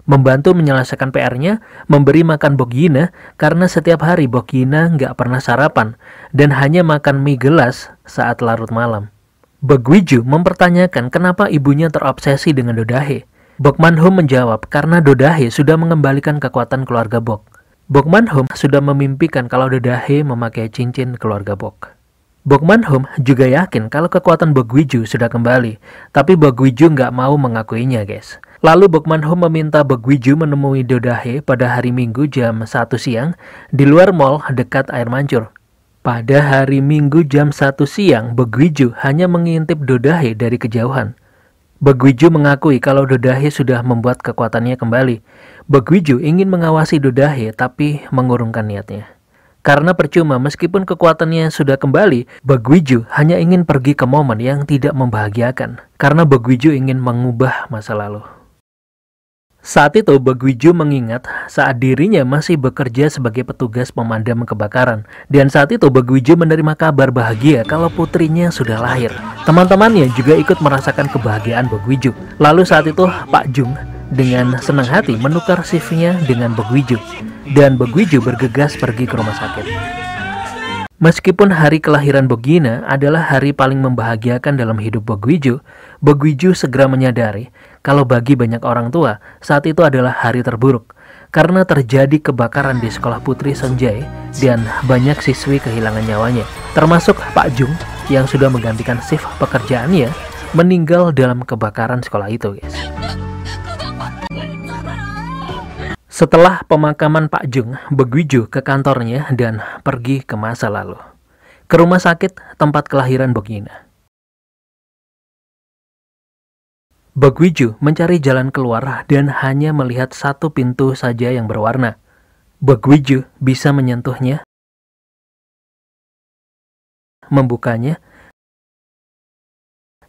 Membantu menyelesaikan PR-nya, memberi makan Bogina karena setiap hari Bogina nggak pernah sarapan dan hanya makan mie gelas saat larut malam. Beguiju mempertanyakan kenapa ibunya terobsesi dengan Dodahe. Bokman-hum menjawab karena Dodahe sudah mengembalikan kekuatan keluarga Bok. Bokmanhum sudah memimpikan kalau Dodahe memakai cincin keluarga Bok. Bokmanhum juga yakin kalau kekuatan Bogwiju sudah kembali, tapi Bogwiju nggak mau mengakuinya, guys. Lalu Bokmanhum meminta Bogwiju menemui Dodahe pada hari Minggu jam 1 siang di luar mall dekat air mancur. Pada hari Minggu jam 1 siang, Bogwiju hanya mengintip Dodahe dari kejauhan. Bogwiju mengakui kalau Dodahe sudah membuat kekuatannya kembali. Bogwiju ingin mengawasi Dodahe tapi mengurungkan niatnya. Karena percuma, meskipun kekuatannya sudah kembali, Bogwiju hanya ingin pergi ke momen yang tidak membahagiakan. Karena Bogwiju ingin mengubah masa lalu. Saat itu Bogwiju mengingat saat dirinya masih bekerja sebagai petugas pemadam kebakaran. Dan saat itu Bogwiju menerima kabar bahagia kalau putrinya sudah lahir. Teman-temannya juga ikut merasakan kebahagiaan Bogwiju. Lalu saat itu Pak Jung dengan senang hati menukar CV-nya dengan Bogwiju. Dan Bogwiju bergegas pergi ke rumah sakit. Meskipun hari kelahiran Bogina adalah hari paling membahagiakan dalam hidup Bogwiju, Bogwiju segera menyadari kalau bagi banyak orang tua, saat itu adalah hari terburuk. Karena terjadi kebakaran di sekolah Putri Sonjai dan banyak siswi kehilangan nyawanya. Termasuk Pak Jung yang sudah menggantikan shift pekerjaannya meninggal dalam kebakaran sekolah itu, guys. Setelah pemakaman Pak Jung, Bogwiju ke kantornya dan pergi ke masa lalu. Ke rumah sakit tempat kelahiran Bogina. Bogwiju mencari jalan keluar dan hanya melihat satu pintu saja yang berwarna. Bogwiju bisa menyentuhnya, membukanya,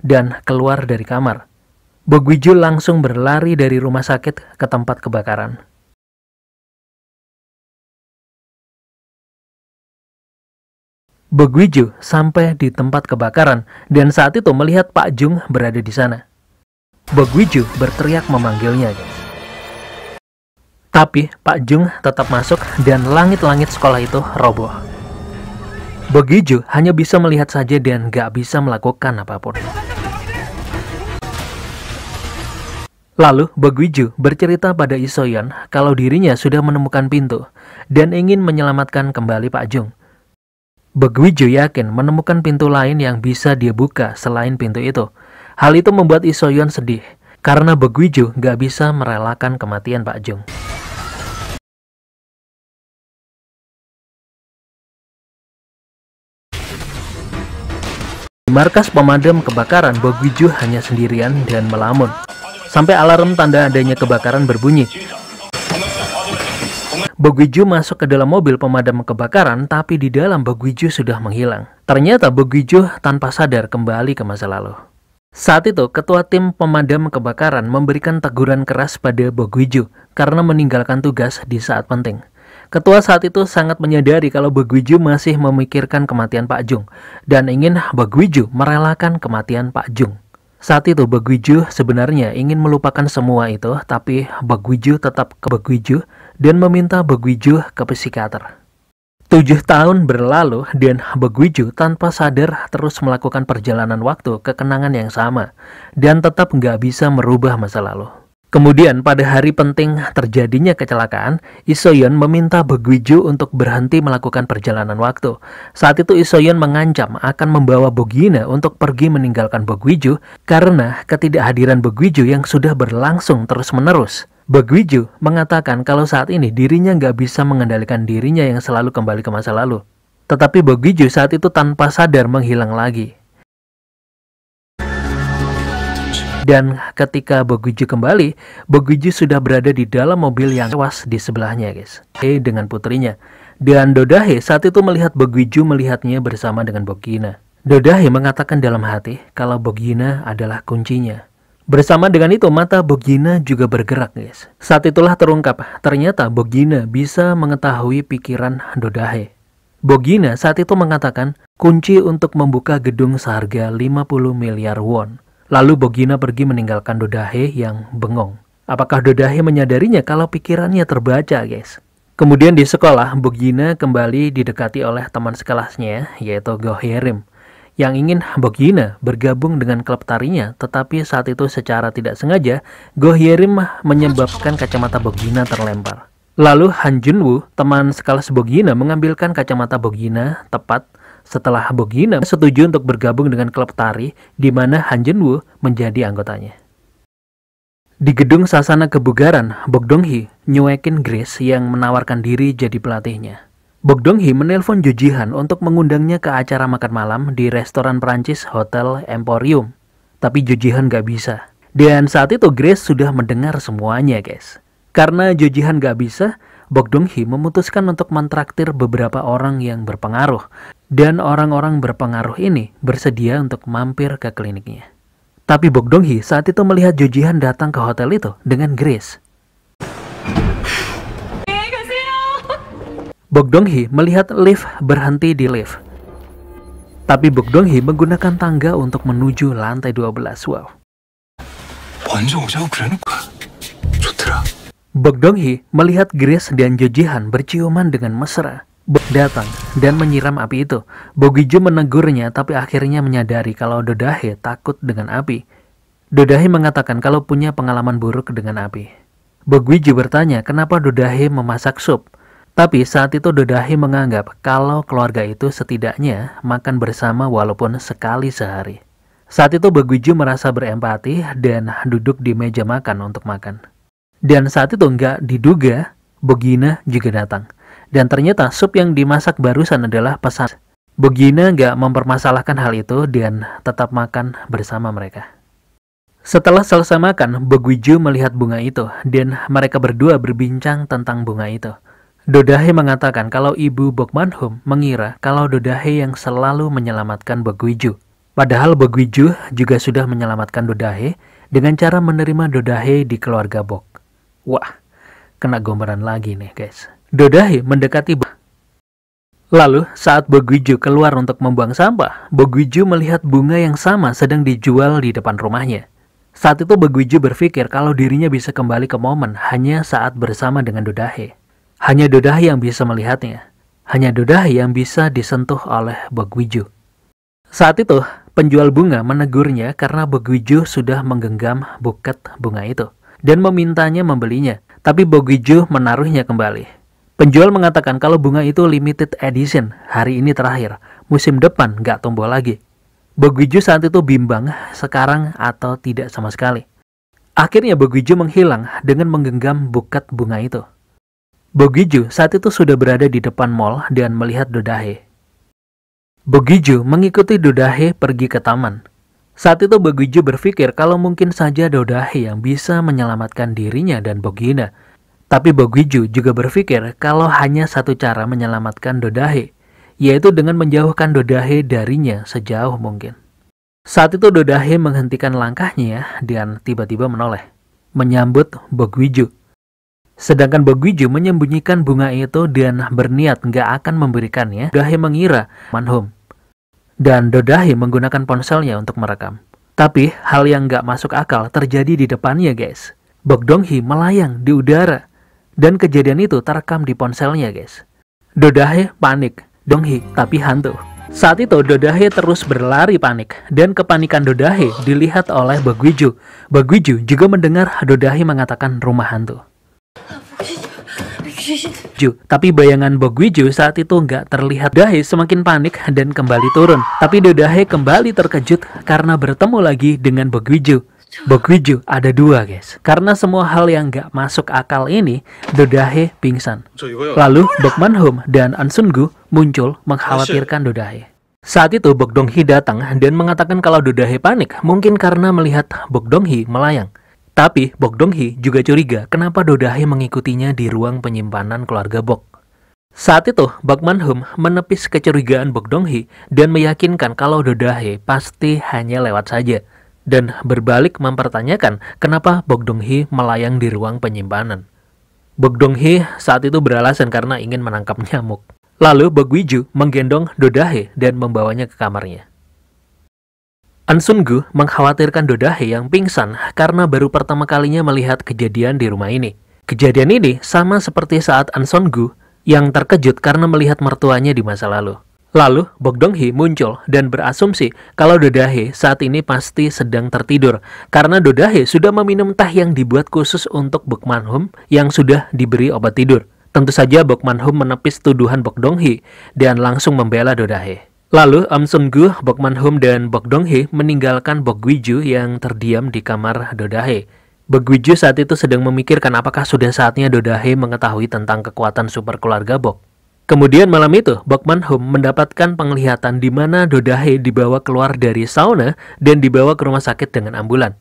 dan keluar dari kamar. Bogwiju langsung berlari dari rumah sakit ke tempat kebakaran. Bogwiju sampai di tempat kebakaran dan saat itu melihat Pak Jung berada di sana. Bogwiju berteriak memanggilnya, guys. Tapi Pak Jung tetap masuk dan langit-langit sekolah itu roboh. Bogwiju hanya bisa melihat saja dan gak bisa melakukan apapun. Lalu Bogwiju bercerita pada Isoyeon kalau dirinya sudah menemukan pintu dan ingin menyelamatkan kembali Pak Jung. Bogwiju yakin menemukan pintu lain yang bisa dia buka selain pintu itu. Hal itu membuat Isoyeon sedih, karena Bogwiju gak bisa merelakan kematian Pak Jung. Di markas pemadam kebakaran, Bogwiju hanya sendirian dan melamun, sampai alarm tanda adanya kebakaran berbunyi. Bogwiju masuk ke dalam mobil pemadam kebakaran, tapi di dalam Bogwiju sudah menghilang. Ternyata Bogwiju tanpa sadar kembali ke masa lalu. Saat itu, ketua tim pemadam kebakaran memberikan teguran keras pada Bogwiju karena meninggalkan tugas di saat penting. Ketua saat itu sangat menyadari kalau Bogwiju masih memikirkan kematian Pak Jung dan ingin Bogwiju merelakan kematian Pak Jung. Saat itu Bogwiju sebenarnya ingin melupakan semua itu, tapi Bogwiju tetap ke Bogwiju dan meminta Bogwiju ke psikiater. 7 tahun berlalu dan Bogwiju tanpa sadar terus melakukan perjalanan waktu ke kenangan yang sama dan tetap nggak bisa merubah masa lalu. Kemudian pada hari penting terjadinya kecelakaan, Isoyeon meminta Bogwiju untuk berhenti melakukan perjalanan waktu. Saat itu Isoyeon mengancam akan membawa Bogina untuk pergi meninggalkan Bogwiju karena ketidakhadiran Bogwiju yang sudah berlangsung terus-menerus. Bogwiju mengatakan kalau saat ini dirinya nggak bisa mengendalikan dirinya yang selalu kembali ke masa lalu. Tetapi Bogwiju saat itu tanpa sadar menghilang lagi. Dan ketika Bogwiju kembali, Bogwiju sudah berada di dalam mobil yang tewas di sebelahnya, guys. Dengan putrinya. Dan Dodahe saat itu melihat Bogwiju melihatnya bersama dengan Bogina. Dodahe mengatakan dalam hati kalau Bogina adalah kuncinya. Bersama dengan itu mata Bogina juga bergerak, guys. Saat itulah terungkap, ternyata Bogina bisa mengetahui pikiran Dodahe. Bogina saat itu mengatakan kunci untuk membuka gedung seharga 50 miliar won. Lalu Bogina pergi meninggalkan Dodahe yang bengong. Apakah Dodahe menyadarinya kalau pikirannya terbaca, guys? Kemudian di sekolah, Bogina kembali didekati oleh teman sekelasnya, yaitu Go Hye-rim, yang ingin Bogina bergabung dengan klub tarinya, tetapi saat itu secara tidak sengaja, Go Hye-rim menyebabkan kacamata Bogina terlempar. Lalu Han Junwoo, teman sekelas Bogina, mengambilkan kacamata Bogina tepat setelah Bogina setuju untuk bergabung dengan klub tari di mana Han Junwoo menjadi anggotanya. Di gedung Sasana Kebugaran, Bok Dong-hee nyuekin Grace yang menawarkan diri jadi pelatihnya. Bok Dong-hee menelpon Jo Ji-han untuk mengundangnya ke acara makan malam di restoran Prancis Hotel Emporium. Tapi Jo Ji-han gak bisa. Dan saat itu Grace sudah mendengar semuanya, guys. Karena Jo Ji-han gak bisa, Bok Dong-hee memutuskan untuk mentraktir beberapa orang yang berpengaruh. Dan orang-orang berpengaruh ini bersedia untuk mampir ke kliniknya. Tapi Bok Dong-hee saat itu melihat Jo Ji-han datang ke hotel itu dengan Grace. Bok Dong-hee melihat lift berhenti di lift. Tapi Bok Dong-hee menggunakan tangga untuk menuju lantai 12. Wow. Bok Dong-hee melihat Grace dan Jo Ji-han berciuman dengan mesra. Bok datang dan menyiram api itu. Bok Gi-ju menegurnya, tapi akhirnya menyadari kalau Do Da-hee takut dengan api. Do Da-hee mengatakan kalau punya pengalaman buruk dengan api. Bok Gi-ju bertanya kenapa Do Da-hee memasak sup. Tapi saat itu Do Da-hee menganggap kalau keluarga itu setidaknya makan bersama walaupun sekali sehari. Saat itu Bok Gi-ju merasa berempati dan duduk di meja makan untuk makan. Dan saat itu nggak diduga, Bogina juga datang. Dan ternyata sup yang dimasak barusan adalah pesan. Bogina nggak mempermasalahkan hal itu dan tetap makan bersama mereka. Setelah selesai makan, Bok Gi-ju melihat bunga itu dan mereka berdua berbincang tentang bunga itu. Do Da-hee mengatakan kalau ibu Bok Man-hum mengira kalau Do Da-hee yang selalu menyelamatkan Bok Gi-ju. Padahal Bok Gi-ju juga sudah menyelamatkan Do Da-hee dengan cara menerima Do Da-hee di keluarga Bok. Wah, kena gombaran lagi nih guys. Do Da-hee mendekati Bok. Lalu saat Bok Gi-ju keluar untuk membuang sampah, Bok Gi-ju melihat bunga yang sama sedang dijual di depan rumahnya. Saat itu Bok Gi-ju berpikir kalau dirinya bisa kembali ke momen hanya saat bersama dengan Do Da-hee. Hanya Do Da-hee yang bisa melihatnya. Hanya Do Da-hee yang bisa disentuh oleh Bok Gi-ju. Saat itu, penjual bunga menegurnya karena Bok Gi-ju sudah menggenggam buket bunga itu dan memintanya membelinya, tapi Bok Gi-ju menaruhnya kembali. Penjual mengatakan kalau bunga itu limited edition, hari ini terakhir, musim depan nggak tumbuh lagi. Bok Gi-ju saat itu bimbang sekarang atau tidak sama sekali. Akhirnya Bok Gi-ju menghilang dengan menggenggam buket bunga itu. Bok Gi-ju saat itu sudah berada di depan mall dan melihat Do Da-hee. Bok Gi-ju mengikuti Do Da-hee pergi ke taman. Saat itu Bok Gi-ju berpikir kalau mungkin saja Do Da-hee yang bisa menyelamatkan dirinya dan Bogina. Tapi Bok Gi-ju juga berpikir kalau hanya satu cara menyelamatkan Do Da-hee, yaitu dengan menjauhkan Do Da-hee darinya sejauh mungkin. Saat itu Do Da-hee menghentikan langkahnya dan tiba-tiba menoleh, menyambut Bok Gi-ju. Sedangkan Bok Gi-ju menyembunyikan bunga itu dan berniat nggak akan memberikannya. Do Da-hee mengira Man-hum. Dan Do Da-hee menggunakan ponselnya untuk merekam. Tapi hal yang nggak masuk akal terjadi di depannya guys. Bok Dong-hee melayang di udara. Dan kejadian itu terekam di ponselnya guys. Do Da-hee panik, Dong-hee tapi hantu. Saat itu Do Da-hee terus berlari panik. Dan kepanikan Do Da-hee dilihat oleh Bok Gi-ju. Bok Gi-ju juga mendengar Do Da-hee mengatakan rumah hantu. Tapi bayangan Bok Gi-ju saat itu nggak terlihat. Do Da-hee semakin panik dan kembali turun. Tapi Do Da-hee kembali terkejut karena bertemu lagi dengan Bok Gi-ju. Bok Gi-ju ada dua guys. Karena semua hal yang nggak masuk akal ini, Do Da-hee pingsan. Lalu Bok Man-hum dan An Sun-gu muncul mengkhawatirkan Do Da-hee. Saat itu Bok Dong-hee datang dan mengatakan kalau Do Da-hee panik mungkin karena melihat Bok Dong-hee melayang. Tapi Bok Dong-hee juga curiga kenapa Do Da-hee mengikutinya di ruang penyimpanan keluarga Bok. Saat itu Bok Man-hum menepis kecurigaan Bok Dong-hee dan meyakinkan kalau Do Da-hee pasti hanya lewat saja. Dan berbalik mempertanyakan kenapa Bok Dong-hee melayang di ruang penyimpanan. Bok Dong-hee saat itu beralasan karena ingin menangkap nyamuk. Lalu Bok Gi-ju menggendong Do Da-hee dan membawanya ke kamarnya. An Sun-gu mengkhawatirkan Do Da-hee yang pingsan karena baru pertama kalinya melihat kejadian di rumah ini. Kejadian ini sama seperti saat An Sun-gu yang terkejut karena melihat mertuanya di masa lalu. Lalu, Bok Dong-hee muncul dan berasumsi kalau Dodahe saat ini pasti sedang tertidur karena Dodahe sudah meminum teh yang dibuat khusus untuk Bok Man-hum yang sudah diberi obat tidur. Tentu saja Bok Man-hum menepis tuduhan Bok Dong-hee dan langsung membela Dodahe. Lalu, Sun-gu, Bok Man-hum, dan Bok Dong-hee meninggalkan Bok Gwiju yang terdiam di kamar Dodahe. Bok Gwiju saat itu sedang memikirkan apakah sudah saatnya Dodahe mengetahui tentang kekuatan super keluarga Bok. Kemudian malam itu, Bok Man-hum mendapatkan penglihatan di mana Dodahe dibawa keluar dari sauna dan dibawa ke rumah sakit dengan ambulan.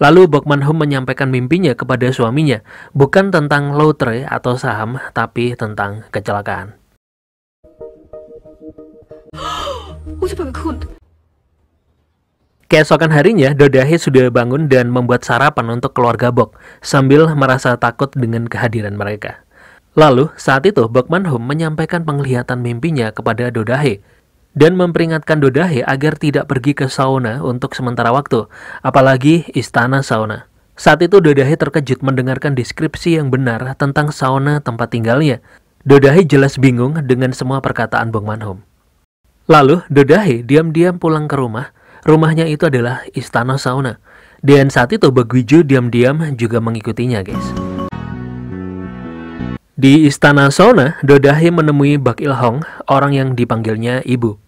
Lalu Bok Man-hum menyampaikan mimpinya kepada suaminya, bukan tentang lotre atau saham, tapi tentang kecelakaan. Keesokan harinya, Dodahe sudah bangun dan membuat sarapan untuk keluarga Bok, sambil merasa takut dengan kehadiran mereka. Lalu, saat itu Bok Man-hum menyampaikan penglihatan mimpinya kepada Dodahe dan memperingatkan Dodahe agar tidak pergi ke sauna untuk sementara waktu, apalagi istana sauna. Saat itu Dodahe terkejut mendengarkan deskripsi yang benar tentang sauna tempat tinggalnya. Dodahe jelas bingung dengan semua perkataan Bok Man-hum. Lalu, Dodahe diam-diam pulang ke rumah. Rumahnya itu adalah istana sauna. Dan saat itu Bok Gwiju diam-diam juga mengikutinya, guys. Di istana sauna, Dodahe menemui Bak Il-hong, orang yang dipanggilnya ibu.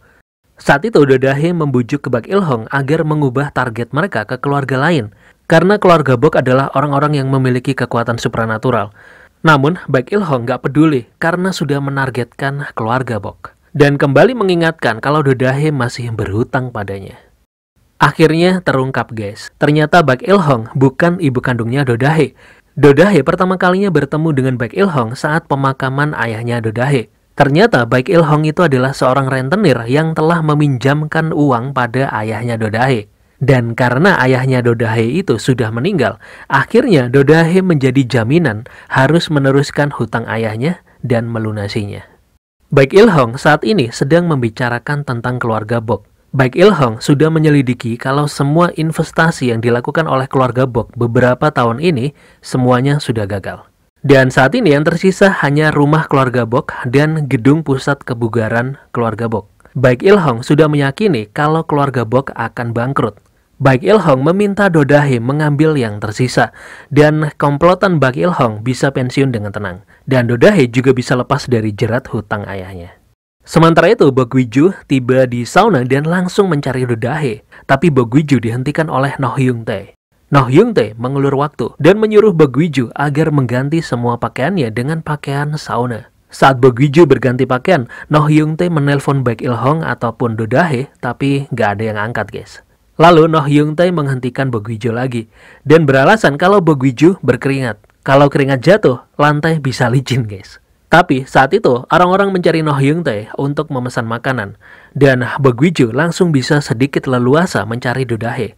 Saat itu Dodahe membujuk ke Bak Il-hong agar mengubah target mereka ke keluarga lain, karena keluarga Bok adalah orang-orang yang memiliki kekuatan supranatural. Namun, Bak Il-hong gak peduli karena sudah menargetkan keluarga Bok, dan kembali mengingatkan kalau Dodahe masih berhutang padanya. Akhirnya terungkap, guys, ternyata Bak Il-hong bukan ibu kandungnya Dodahe. Dodahe pertama kalinya bertemu dengan Bak Il-hong saat pemakaman ayahnya Dodahe. Ternyata Bak Il-hong itu adalah seorang rentenir yang telah meminjamkan uang pada ayahnya Dodahe. Dan karena ayahnya Dodahe itu sudah meninggal, akhirnya Dodahe menjadi jaminan harus meneruskan hutang ayahnya dan melunasinya. Bak Il-hong saat ini sedang membicarakan tentang keluarga Bok. Bak Il-hong sudah menyelidiki kalau semua investasi yang dilakukan oleh keluarga Bok beberapa tahun ini semuanya sudah gagal. Dan saat ini yang tersisa hanya rumah keluarga Bok dan gedung pusat kebugaran keluarga Bok. Bak Il-hong sudah meyakini kalau keluarga Bok akan bangkrut. Bak Il-hong meminta Dodahe mengambil yang tersisa dan komplotan Bak Il-hong bisa pensiun dengan tenang. Dan Dodahe juga bisa lepas dari jerat hutang ayahnya. Sementara itu, Bok Gwiju tiba di sauna dan langsung mencari Dodahe. Tapi Bok Gwiju dihentikan oleh Noh Hyung-tae. Noh Hyung-tae mengulur waktu dan menyuruh Bok Gwiju agar mengganti semua pakaiannya dengan pakaian sauna. Saat Bok Gwiju berganti pakaian, Noh Hyung-tae menelpon Bak Il-hong ataupun Dodahe, tapi nggak ada yang angkat, guys. Lalu Noh Hyung-tae menghentikan Bok Gwiju lagi dan beralasan kalau Bok Gwiju berkeringat. Kalau keringat jatuh, lantai bisa licin, guys. Tapi saat itu, orang-orang mencari Noh Hyung-tae untuk memesan makanan, dan Bok Gwiju langsung bisa sedikit leluasa mencari Dodahe.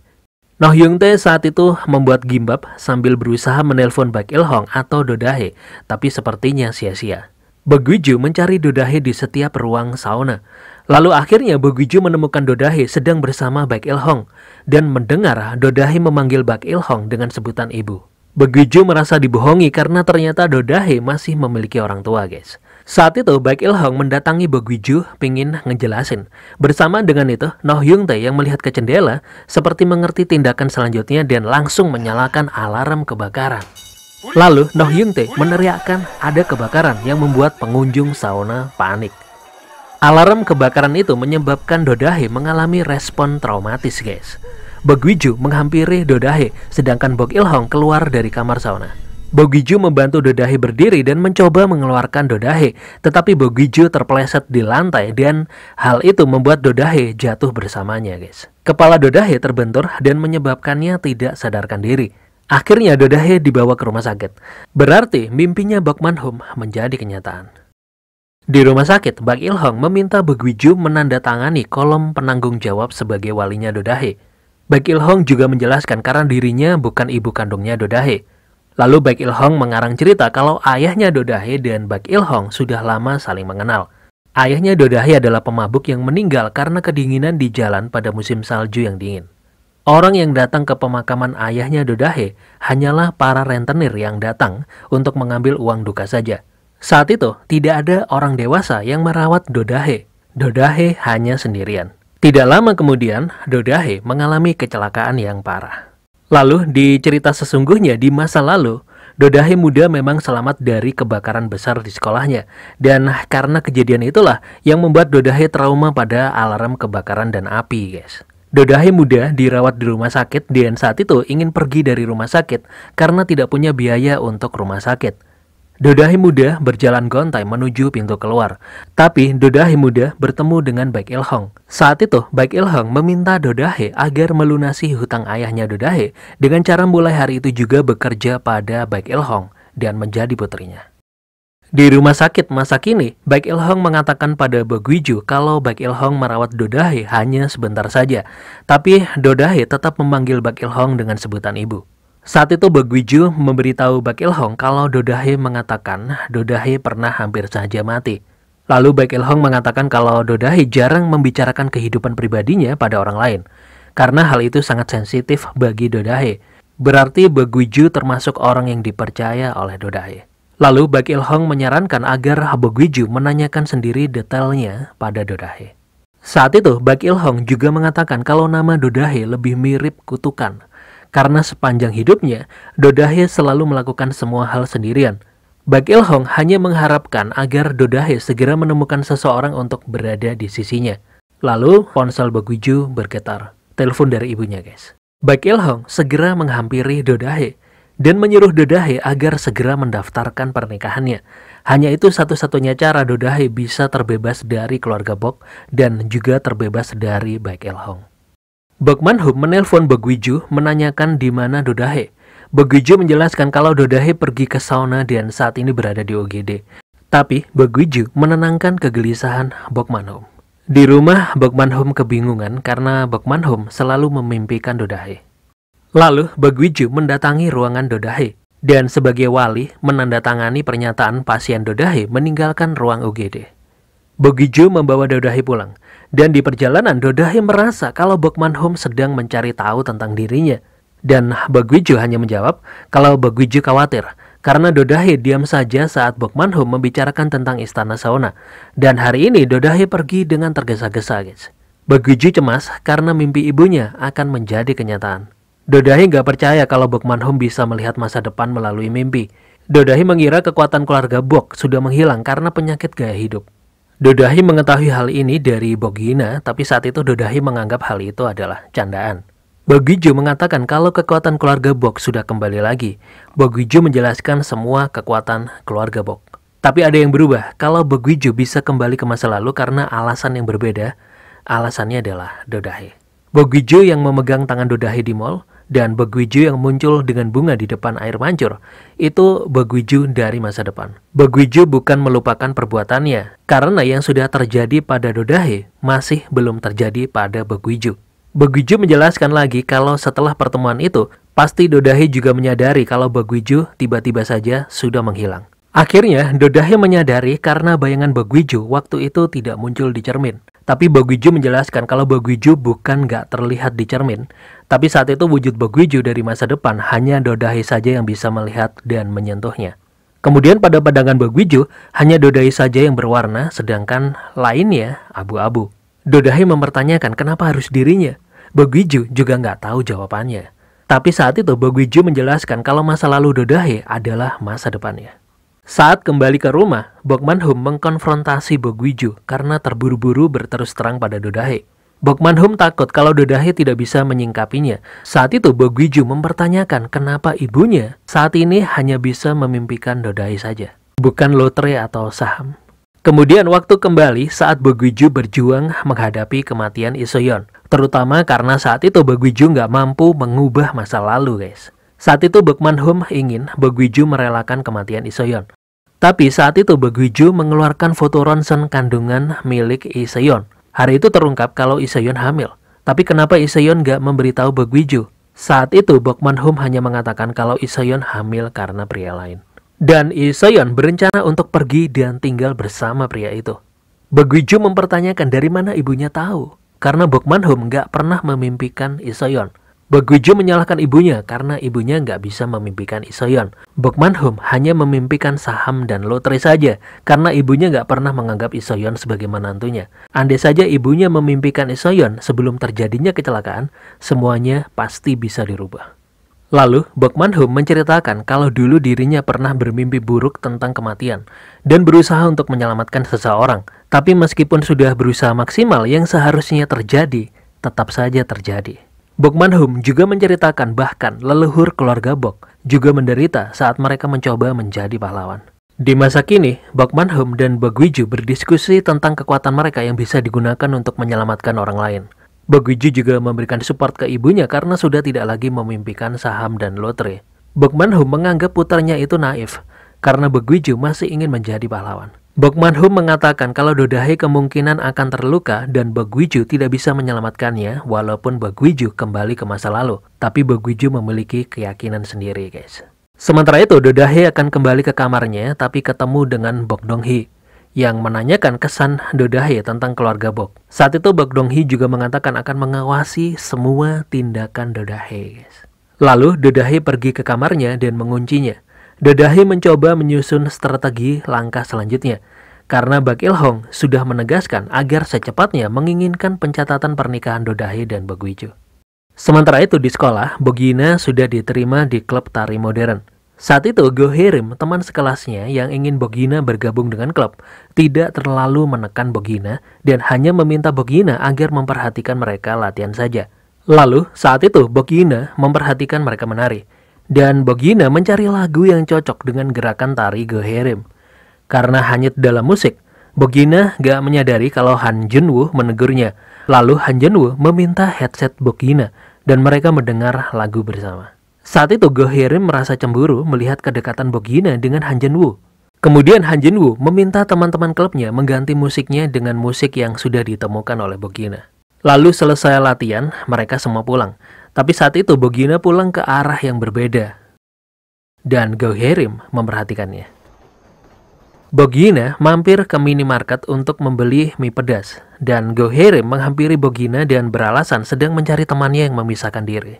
Noh Hyung-tae saat itu membuat gimbap sambil berusaha menelpon Bak Il-hong atau Dodahe, tapi sepertinya sia-sia. Bok Gwiju mencari Dodahe di setiap ruang sauna. Lalu akhirnya Bok Gwiju menemukan Dodahe sedang bersama Bak Il-hong, dan mendengar Dodahe memanggil Bak Il-hong dengan sebutan ibu. Bok Gwiju merasa dibohongi karena ternyata Dodahe masih memiliki orang tua, guys. Saat itu Bak Il-hong mendatangi Bok Gwiju pingin ngejelasin. Bersamaan dengan itu, Noh Hyung-tae yang melihat ke jendela seperti mengerti tindakan selanjutnya dan langsung menyalakan alarm kebakaran. Lalu Noh Hyung-tae meneriakkan ada kebakaran yang membuat pengunjung sauna panik. Alarm kebakaran itu menyebabkan Dodahe mengalami respon traumatis, guys. Bok Gwiju menghampiri Dodahe, sedangkan Bok Il-hong keluar dari kamar sauna. Bok Gwiju membantu Dodahe berdiri dan mencoba mengeluarkan Dodahe, tetapi Bok Gwiju terpeleset di lantai dan hal itu membuat Dodahe jatuh bersamanya, guys. Kepala Dodahe terbentur dan menyebabkannya tidak sadarkan diri. Akhirnya Dodahe dibawa ke rumah sakit. Berarti mimpinya Bok Man-hum menjadi kenyataan. Di rumah sakit, Bak Il-hong meminta Bok Gwiju menandatangani kolom penanggung jawab sebagai walinya Dodahe. Bak Il-hong juga menjelaskan karena dirinya bukan ibu kandungnya Dodahe. Lalu Bak Il-hong mengarang cerita kalau ayahnya Dodahe dan Bak Il-hong sudah lama saling mengenal. Ayahnya Dodahe adalah pemabuk yang meninggal karena kedinginan di jalan pada musim salju yang dingin. Orang yang datang ke pemakaman ayahnya Dodahe hanyalah para rentenir yang datang untuk mengambil uang duka saja. Saat itu, tidak ada orang dewasa yang merawat Dodahe. Dodahe hanya sendirian. Tidak lama kemudian, Dodahe mengalami kecelakaan yang parah. Lalu, di cerita sesungguhnya di masa lalu, Dodahe muda memang selamat dari kebakaran besar di sekolahnya. Dan karena kejadian itulah yang membuat Dodahe trauma pada alarm kebakaran dan api, guys. Dodahe muda dirawat di rumah sakit dan saat itu ingin pergi dari rumah sakit karena tidak punya biaya untuk rumah sakit. Dodahe muda berjalan gontai menuju pintu keluar. Tapi Dodahe muda bertemu dengan Baek Il-hong. Saat itu Baek Il-hong meminta Dodahe agar melunasi hutang ayahnya Dodahe dengan cara mulai hari itu juga bekerja pada Baek Il-hong dan menjadi putrinya. Di rumah sakit masa kini, Baek Il-hong mengatakan pada Bo Gui-ju kalau Baek Il-hong merawat Dodahe hanya sebentar saja. Tapi Dodahe tetap memanggil Baek Il-hong dengan sebutan ibu. Saat itu Bo Gui-ju memberitahu Baek Il-hong kalau Dodahe mengatakan Dodahe pernah hampir saja mati. Lalu Baek Il-hong mengatakan kalau Dodahe jarang membicarakan kehidupan pribadinya pada orang lain. Karena hal itu sangat sensitif bagi Dodahe. Berarti Bo Gui-ju termasuk orang yang dipercaya oleh Dodahe. Lalu Baek Il-hong menyarankan agar Bo Gui-ju menanyakan sendiri detailnya pada Dodahe. Saat itu Baek Il-hong juga mengatakan kalau nama Dodahe lebih mirip kutukan. Karena sepanjang hidupnya, Dodahe selalu melakukan semua hal sendirian. Baek Il-hong hanya mengharapkan agar Dodahe segera menemukan seseorang untuk berada di sisinya. Lalu ponsel Bo Gui-ju bergetar. Telepon dari ibunya, guys. Baek Il-hong segera menghampiri Dodahe dan menyuruh Dodahe agar segera mendaftarkan pernikahannya. Hanya itu satu-satunya cara Dodahe bisa terbebas dari keluarga Bok dan juga terbebas dari Baek Il-hong. Bok Man-hum menelpon Bo Gui-ju menanyakan di mana Dodahe. Bo Gui-ju menjelaskan kalau Dodahe pergi ke sauna dan saat ini berada di UGD. Tapi Bo Gui-ju menenangkan kegelisahan Bok Man-hum. Di rumah, Bok Man-hum kebingungan karena Bok Man-hum selalu memimpikan Dodahe. Lalu, Bo Gui-ju mendatangi ruangan Dodahe dan sebagai wali menandatangani pernyataan pasien Dodahe meninggalkan ruang UGD. Bo Gui-ju membawa Dodahe pulang dan di perjalanan Dodahe merasa kalau Bok Man-hum sedang mencari tahu tentang dirinya. Dan Bo Gui-ju hanya menjawab kalau Bo Gui-ju khawatir karena Dodahe diam saja saat Bok Man-hum membicarakan tentang istana sauna. Dan hari ini Dodahe pergi dengan tergesa-gesa, guys. Bo Gui-ju cemas karena mimpi ibunya akan menjadi kenyataan. Dodahe nggak percaya kalau Bok Man-hum bisa melihat masa depan melalui mimpi. Dodahe mengira kekuatan keluarga Bok sudah menghilang karena penyakit gaya hidup. Dodahe mengetahui hal ini dari Bok Gi-na, tapi saat itu Dodahe menganggap hal itu adalah candaan. Bo Gui-ju mengatakan kalau kekuatan keluarga Bok sudah kembali lagi. Bo Gui-ju menjelaskan semua kekuatan keluarga Bok. Tapi ada yang berubah kalau Bo Gui-ju bisa kembali ke masa lalu karena alasan yang berbeda. Alasannya adalah Dodahe. Bo Gui-ju yang memegang tangan Dodahe di mall dan Bo Gui-ju yang muncul dengan bunga di depan air mancur, itu Bo Gui-ju dari masa depan. Bo Gui-ju bukan melupakan perbuatannya, karena yang sudah terjadi pada Dodahe masih belum terjadi pada Bo Gui-ju. Bo Gui-ju menjelaskan lagi kalau setelah pertemuan itu, pasti Dodahe juga menyadari kalau Bo Gui-ju tiba-tiba saja sudah menghilang. Akhirnya, Dodahe menyadari karena bayangan Bo Gui-ju waktu itu tidak muncul di cermin. Tapi Bo Gui-ju menjelaskan kalau Bo Gui-ju bukan nggak terlihat di cermin. Tapi saat itu wujud Bo Gui-ju dari masa depan hanya Dodahe saja yang bisa melihat dan menyentuhnya. Kemudian pada pandangan Bo Gui-ju, hanya Dodahe saja yang berwarna, sedangkan lainnya abu-abu. Dodahe mempertanyakan kenapa harus dirinya. Bo Gui-ju juga nggak tahu jawabannya. Tapi saat itu Bo Gui-ju menjelaskan kalau masa lalu Dodahe adalah masa depannya. Saat kembali ke rumah, Bok Man-hum mengkonfrontasi Bo Gui-ju karena terburu-buru berterus terang pada Dodahe. Bok Man-hum takut kalau Dodahe tidak bisa menyingkapinya. Saat itu Bo Gui-ju mempertanyakan kenapa ibunya saat ini hanya bisa memimpikan Dodahe saja, bukan lotre atau saham. Kemudian waktu kembali saat Bo Gui-ju berjuang menghadapi kematian Lee So-yeon. Terutama karena saat itu Bo Gui-ju nggak mampu mengubah masa lalu, guys. Saat itu Bok Man-hum ingin Bo Gui-ju merelakan kematian Lee So-yeon. Tapi saat itu Bo Gui-ju mengeluarkan foto ronsen kandungan milik Lee So-yeon. Hari itu terungkap kalau Lee So-yeon hamil. Tapi kenapa Lee So-yeon gak memberitahu Bo Gui-ju? Saat itu Bok Man-hum hanya mengatakan kalau Lee So-yeon hamil karena pria lain. Dan Lee So-yeon berencana untuk pergi dan tinggal bersama pria itu. Bo Gui-ju mempertanyakan dari mana ibunya tahu. Karena Bok Man-hum gak pernah memimpikan Lee So-yeon. Bok Guiju menyalahkan ibunya karena ibunya nggak bisa memimpikan Isoyeon. Bok Manhum hanya memimpikan saham dan lotre saja karena ibunya nggak pernah menganggap Isoyeon sebagai menantunya. Andai saja ibunya memimpikan Isoyeon sebelum terjadinya kecelakaan, semuanya pasti bisa dirubah. Lalu, Bok Manhum menceritakan kalau dulu dirinya pernah bermimpi buruk tentang kematian dan berusaha untuk menyelamatkan seseorang. Tapi meskipun sudah berusaha maksimal, yang seharusnya terjadi tetap saja terjadi. Bok Manhum juga menceritakan bahkan leluhur keluarga Bok juga menderita saat mereka mencoba menjadi pahlawan. Di masa kini, Bok Manhum dan Bok Guiju berdiskusi tentang kekuatan mereka yang bisa digunakan untuk menyelamatkan orang lain. Bok Guiju juga memberikan support ke ibunya karena sudah tidak lagi memimpikan saham dan lotre. Bok Manhum menganggap putranya itu naif karena Bok Guiju masih ingin menjadi pahlawan. Bok Manhum mengatakan kalau Dodahe kemungkinan akan terluka dan Bok Guiju tidak bisa menyelamatkannya walaupun Bok Guiju kembali ke masa lalu. Tapi Bok Guiju memiliki keyakinan sendiri, guys. Sementara itu, Dodahe akan kembali ke kamarnya tapi ketemu dengan Bok Dong-hee yang menanyakan kesan Dodahe tentang keluarga Bok. Saat itu Bok Dong-hee juga mengatakan akan mengawasi semua tindakan Dodahe, guys. Lalu Dodahe pergi ke kamarnya dan menguncinya. Dodahe mencoba menyusun strategi langkah selanjutnya, karena Bak Il-hong sudah menegaskan agar secepatnya menginginkan pencatatan pernikahan Dodahe dan Bok Guiju. Sementara itu di sekolah, Bok Gina sudah diterima di klub tari modern. Saat itu Go Hae-rim, teman sekelasnya yang ingin Bok Gina bergabung dengan klub, tidak terlalu menekan Bok Gina dan hanya meminta Bok Gina agar memperhatikan mereka latihan saja. Lalu saat itu Bok Gina memperhatikan mereka menari. Dan Bok Gina mencari lagu yang cocok dengan gerakan tari Go Hae-rim. Karena hanyut dalam musik, Bok Gina gak menyadari kalau Han Jun-woo menegurnya. Lalu Han Jun-woo meminta headset Bok Gina dan mereka mendengar lagu bersama. Saat itu Go Hae-rim merasa cemburu melihat kedekatan Bok Gina dengan Han Jun-woo. Kemudian Han Jun-woo meminta teman-teman klubnya mengganti musiknya dengan musik yang sudah ditemukan oleh Bok Gina. Lalu selesai latihan, mereka semua pulang. Tapi saat itu Bok Gina pulang ke arah yang berbeda. Dan Go Hae-rim memperhatikannya. Bok Gina mampir ke minimarket untuk membeli mie pedas. Dan Go Hae-rim menghampiri Bok Gina dan beralasan sedang mencari temannya yang memisahkan diri.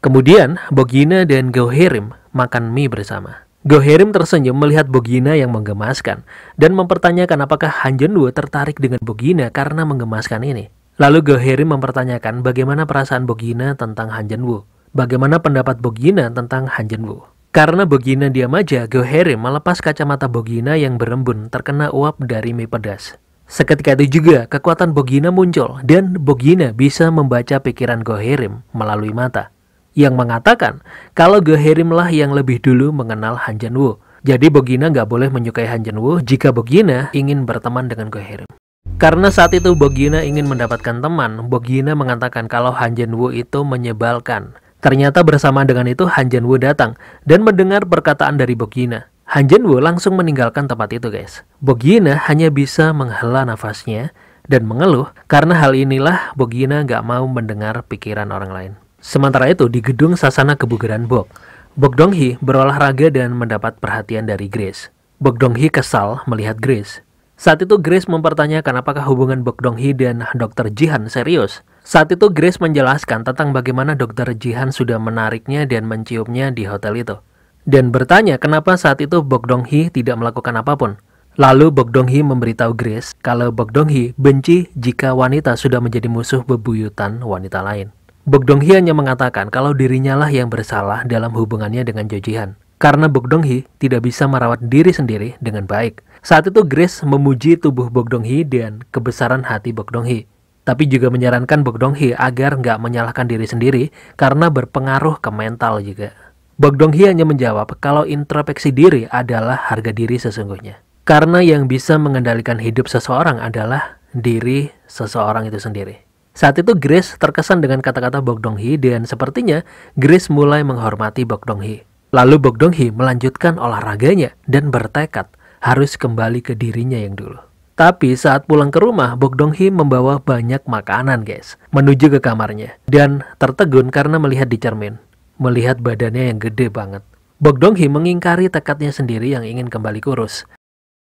Kemudian Bok Gina dan Go Hae-rim makan mie bersama. Go Hae-rim tersenyum melihat Bok Gina yang menggemaskan dan mempertanyakan apakah Han Jun-woo tertarik dengan Bok Gina karena menggemaskan ini. Lalu Go Hae-rim mempertanyakan bagaimana perasaan Bok Gina tentang Han Jun-woo. Bagaimana pendapat Bok Gina tentang Han Jun-woo. Karena Bok Gina diam aja, Go Hae-rim melepas kacamata Bok Gina yang berembun terkena uap dari mie pedas. Seketika itu juga kekuatan Bok Gina muncul dan Bok Gina bisa membaca pikiran Go Hae-rim melalui mata. Yang mengatakan kalau Go Hae-rim lah yang lebih dulu mengenal Han Jun-woo. Jadi Bok Gina nggak boleh menyukai Han Jun-woo jika Bok Gina ingin berteman dengan Go Hae-rim. Karena saat itu Bok Gina ingin mendapatkan teman, Bok Gina mengatakan kalau Han Jun-woo itu menyebalkan. Ternyata bersama dengan itu Han Jun-woo datang dan mendengar perkataan dari Bok Gina. Han Jun-woo langsung meninggalkan tempat itu, guys. Bok Gina hanya bisa menghela nafasnya dan mengeluh karena hal inilah Bok Gina gak mau mendengar pikiran orang lain. Sementara itu di gedung Sasana Kebugaran Bok, Bok Dong-hee berolahraga dan mendapat perhatian dari Grace. Bok Dong-hee kesal melihat Grace. Saat itu Grace mempertanyakan apakah hubungan Bok Dong-hee dan Dr. Jihan serius. Saat itu Grace menjelaskan tentang bagaimana Dr. Jihan sudah menariknya dan menciumnya di hotel itu. Dan bertanya kenapa saat itu Bok Dong-hee tidak melakukan apapun. Lalu Bok Dong-hee memberitahu Grace kalau Bok Dong-hee benci jika wanita sudah menjadi musuh bebuyutan wanita lain. Bok Dong-hee hanya mengatakan kalau dirinya lah yang bersalah dalam hubungannya dengan Jo Jihan. Karena Bok Dong-hee tidak bisa merawat diri sendiri dengan baik. Saat itu Grace memuji tubuh Bok Dong-hee dan kebesaran hati Bok Dong-hee. Tapi juga menyarankan Bok Dong-hee agar nggak menyalahkan diri sendiri karena berpengaruh ke mental juga. Bok Dong-hee hanya menjawab kalau introspeksi diri adalah harga diri sesungguhnya. Karena yang bisa mengendalikan hidup seseorang adalah diri seseorang itu sendiri. Saat itu Grace terkesan dengan kata-kata Bok Dong-hee dan sepertinya Grace mulai menghormati Bok Dong-hee. Lalu Bok Dong-hee melanjutkan olahraganya dan bertekad harus kembali ke dirinya yang dulu. Tapi saat pulang ke rumah, Bok Dong-hee membawa banyak makanan, guys, menuju ke kamarnya. Dan tertegun karena melihat di cermin. Melihat badannya yang gede banget. Bok Dong-hee mengingkari tekadnya sendiri yang ingin kembali kurus.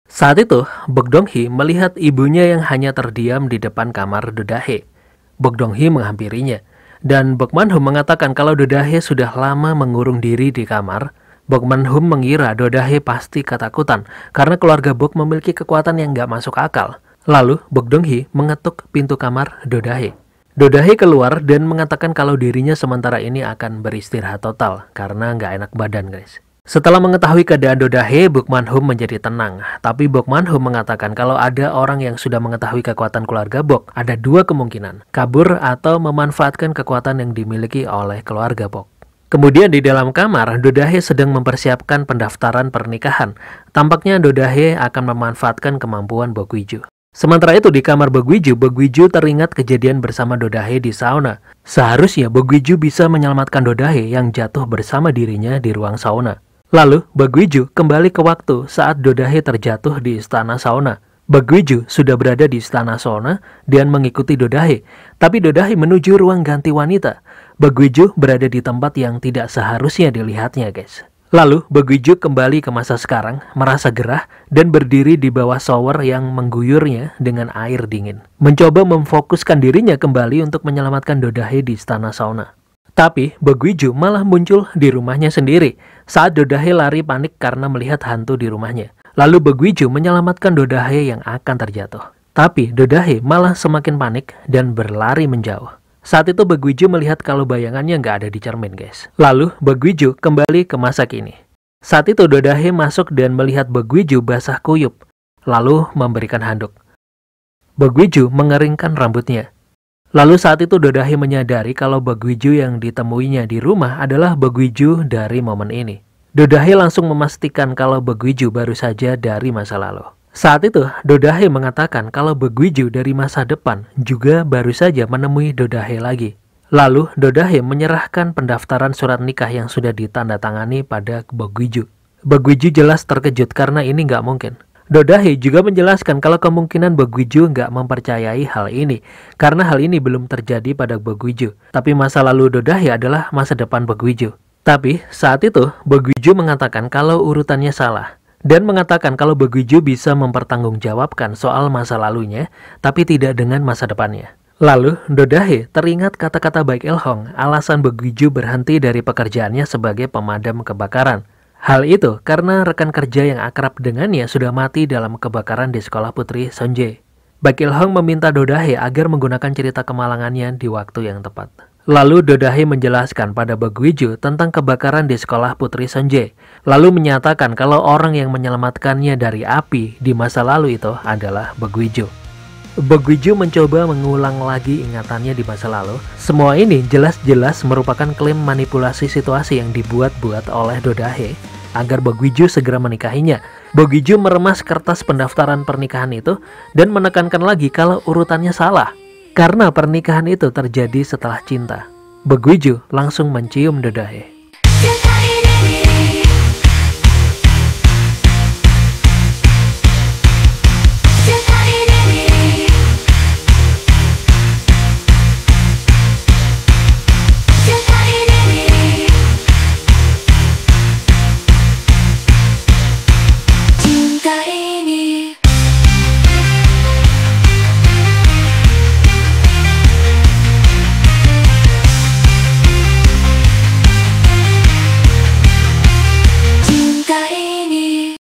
Saat itu, Bok Dong-hee melihat ibunya yang hanya terdiam di depan kamar Dodahe. Bok Dong-hee menghampirinya. Dan Bokmanhum mengatakan kalau Dodahe sudah lama mengurung diri di kamar. Bokmanhum mengira Dodahe pasti ketakutan karena keluarga Bok memiliki kekuatan yang nggak masuk akal. Lalu Bok Dong-hee mengetuk pintu kamar Dodahe. Dodahe keluar dan mengatakan kalau dirinya sementara ini akan beristirahat total karena nggak enak badan, guys. Setelah mengetahui keadaan Dodahe, Bokmanhum menjadi tenang. Tapi Bokmanhum mengatakan kalau ada orang yang sudah mengetahui kekuatan keluarga Bok, ada dua kemungkinan, kabur atau memanfaatkan kekuatan yang dimiliki oleh keluarga Bok. Kemudian di dalam kamar, Dodahe sedang mempersiapkan pendaftaran pernikahan. Tampaknya Dodahe akan memanfaatkan kemampuan Bok Wiju. Sementara itu di kamar Bok Wiju teringat kejadian bersama Dodahe di sauna. Seharusnya Bok Wiju bisa menyelamatkan Dodahe yang jatuh bersama dirinya di ruang sauna. Lalu Bok Wiju kembali ke waktu saat Dodahe terjatuh di istana sauna. Bok Wiju sudah berada di istana sauna dan mengikuti Dodahe. Tapi Dodahe menuju ruang ganti wanita. Bok Wiju berada di tempat yang tidak seharusnya dilihatnya, guys. Lalu Bok Wiju kembali ke masa sekarang, merasa gerah dan berdiri di bawah shower yang mengguyurnya dengan air dingin. Mencoba memfokuskan dirinya kembali untuk menyelamatkan Dodahe di istana sauna. Tapi Bok Wiju malah muncul di rumahnya sendiri saat Dodahe lari panik karena melihat hantu di rumahnya. Lalu Bok Wiju menyelamatkan Dodahe yang akan terjatuh. Tapi Dodahe malah semakin panik dan berlari menjauh. Saat itu Bok Wiju melihat kalau bayangannya nggak ada di cermin, guys. Lalu Bok Wiju kembali ke masa kini. Saat itu Dodahe masuk dan melihat Bok Wiju basah kuyup, lalu memberikan handuk. Bok Wiju mengeringkan rambutnya. Lalu saat itu Dodahe menyadari kalau Bok Wiju yang ditemuinya di rumah adalah Bok Wiju dari momen ini. Dodahe langsung memastikan kalau Bok Wiju baru saja dari masa lalu. Saat itu, Dodahe mengatakan kalau Bok Wiju dari masa depan juga baru saja menemui Dodahe lagi. Lalu, Dodahe menyerahkan pendaftaran surat nikah yang sudah ditandatangani pada Bok Wiju. Bok Wiju jelas terkejut karena ini nggak mungkin. Dodahe juga menjelaskan kalau kemungkinan Bok Wiju nggak mempercayai hal ini, karena hal ini belum terjadi pada Bok Wiju. Tapi masa lalu Dodahe adalah masa depan Bok Wiju. Tapi, saat itu, Bok Wiju mengatakan kalau urutannya salah. Dan mengatakan kalau Bok Wiju bisa mempertanggungjawabkan soal masa lalunya, tapi tidak dengan masa depannya. Lalu, Dodahe teringat kata-kata Baek Il-hong, alasan Bok Wiju berhenti dari pekerjaannya sebagai pemadam kebakaran. Hal itu karena rekan kerja yang akrab dengannya sudah mati dalam kebakaran di sekolah putri Sonje. Baek Il-hong meminta Dodahe agar menggunakan cerita kemalangannya di waktu yang tepat. Lalu Dodahe menjelaskan pada Bok Wiju tentang kebakaran di sekolah putri Sonje. Lalu menyatakan kalau orang yang menyelamatkannya dari api di masa lalu itu adalah Bok Wiju. Bok Wiju mencoba mengulang lagi ingatannya di masa lalu. Semua ini jelas-jelas merupakan klaim manipulasi situasi yang dibuat-buat oleh Dodahe agar Bok Wiju segera menikahinya. Bok Wiju meremas kertas pendaftaran pernikahan itu dan menekankan lagi kalau urutannya salah. Karena pernikahan itu terjadi setelah cinta. Bok Wiju langsung mencium Dodahe.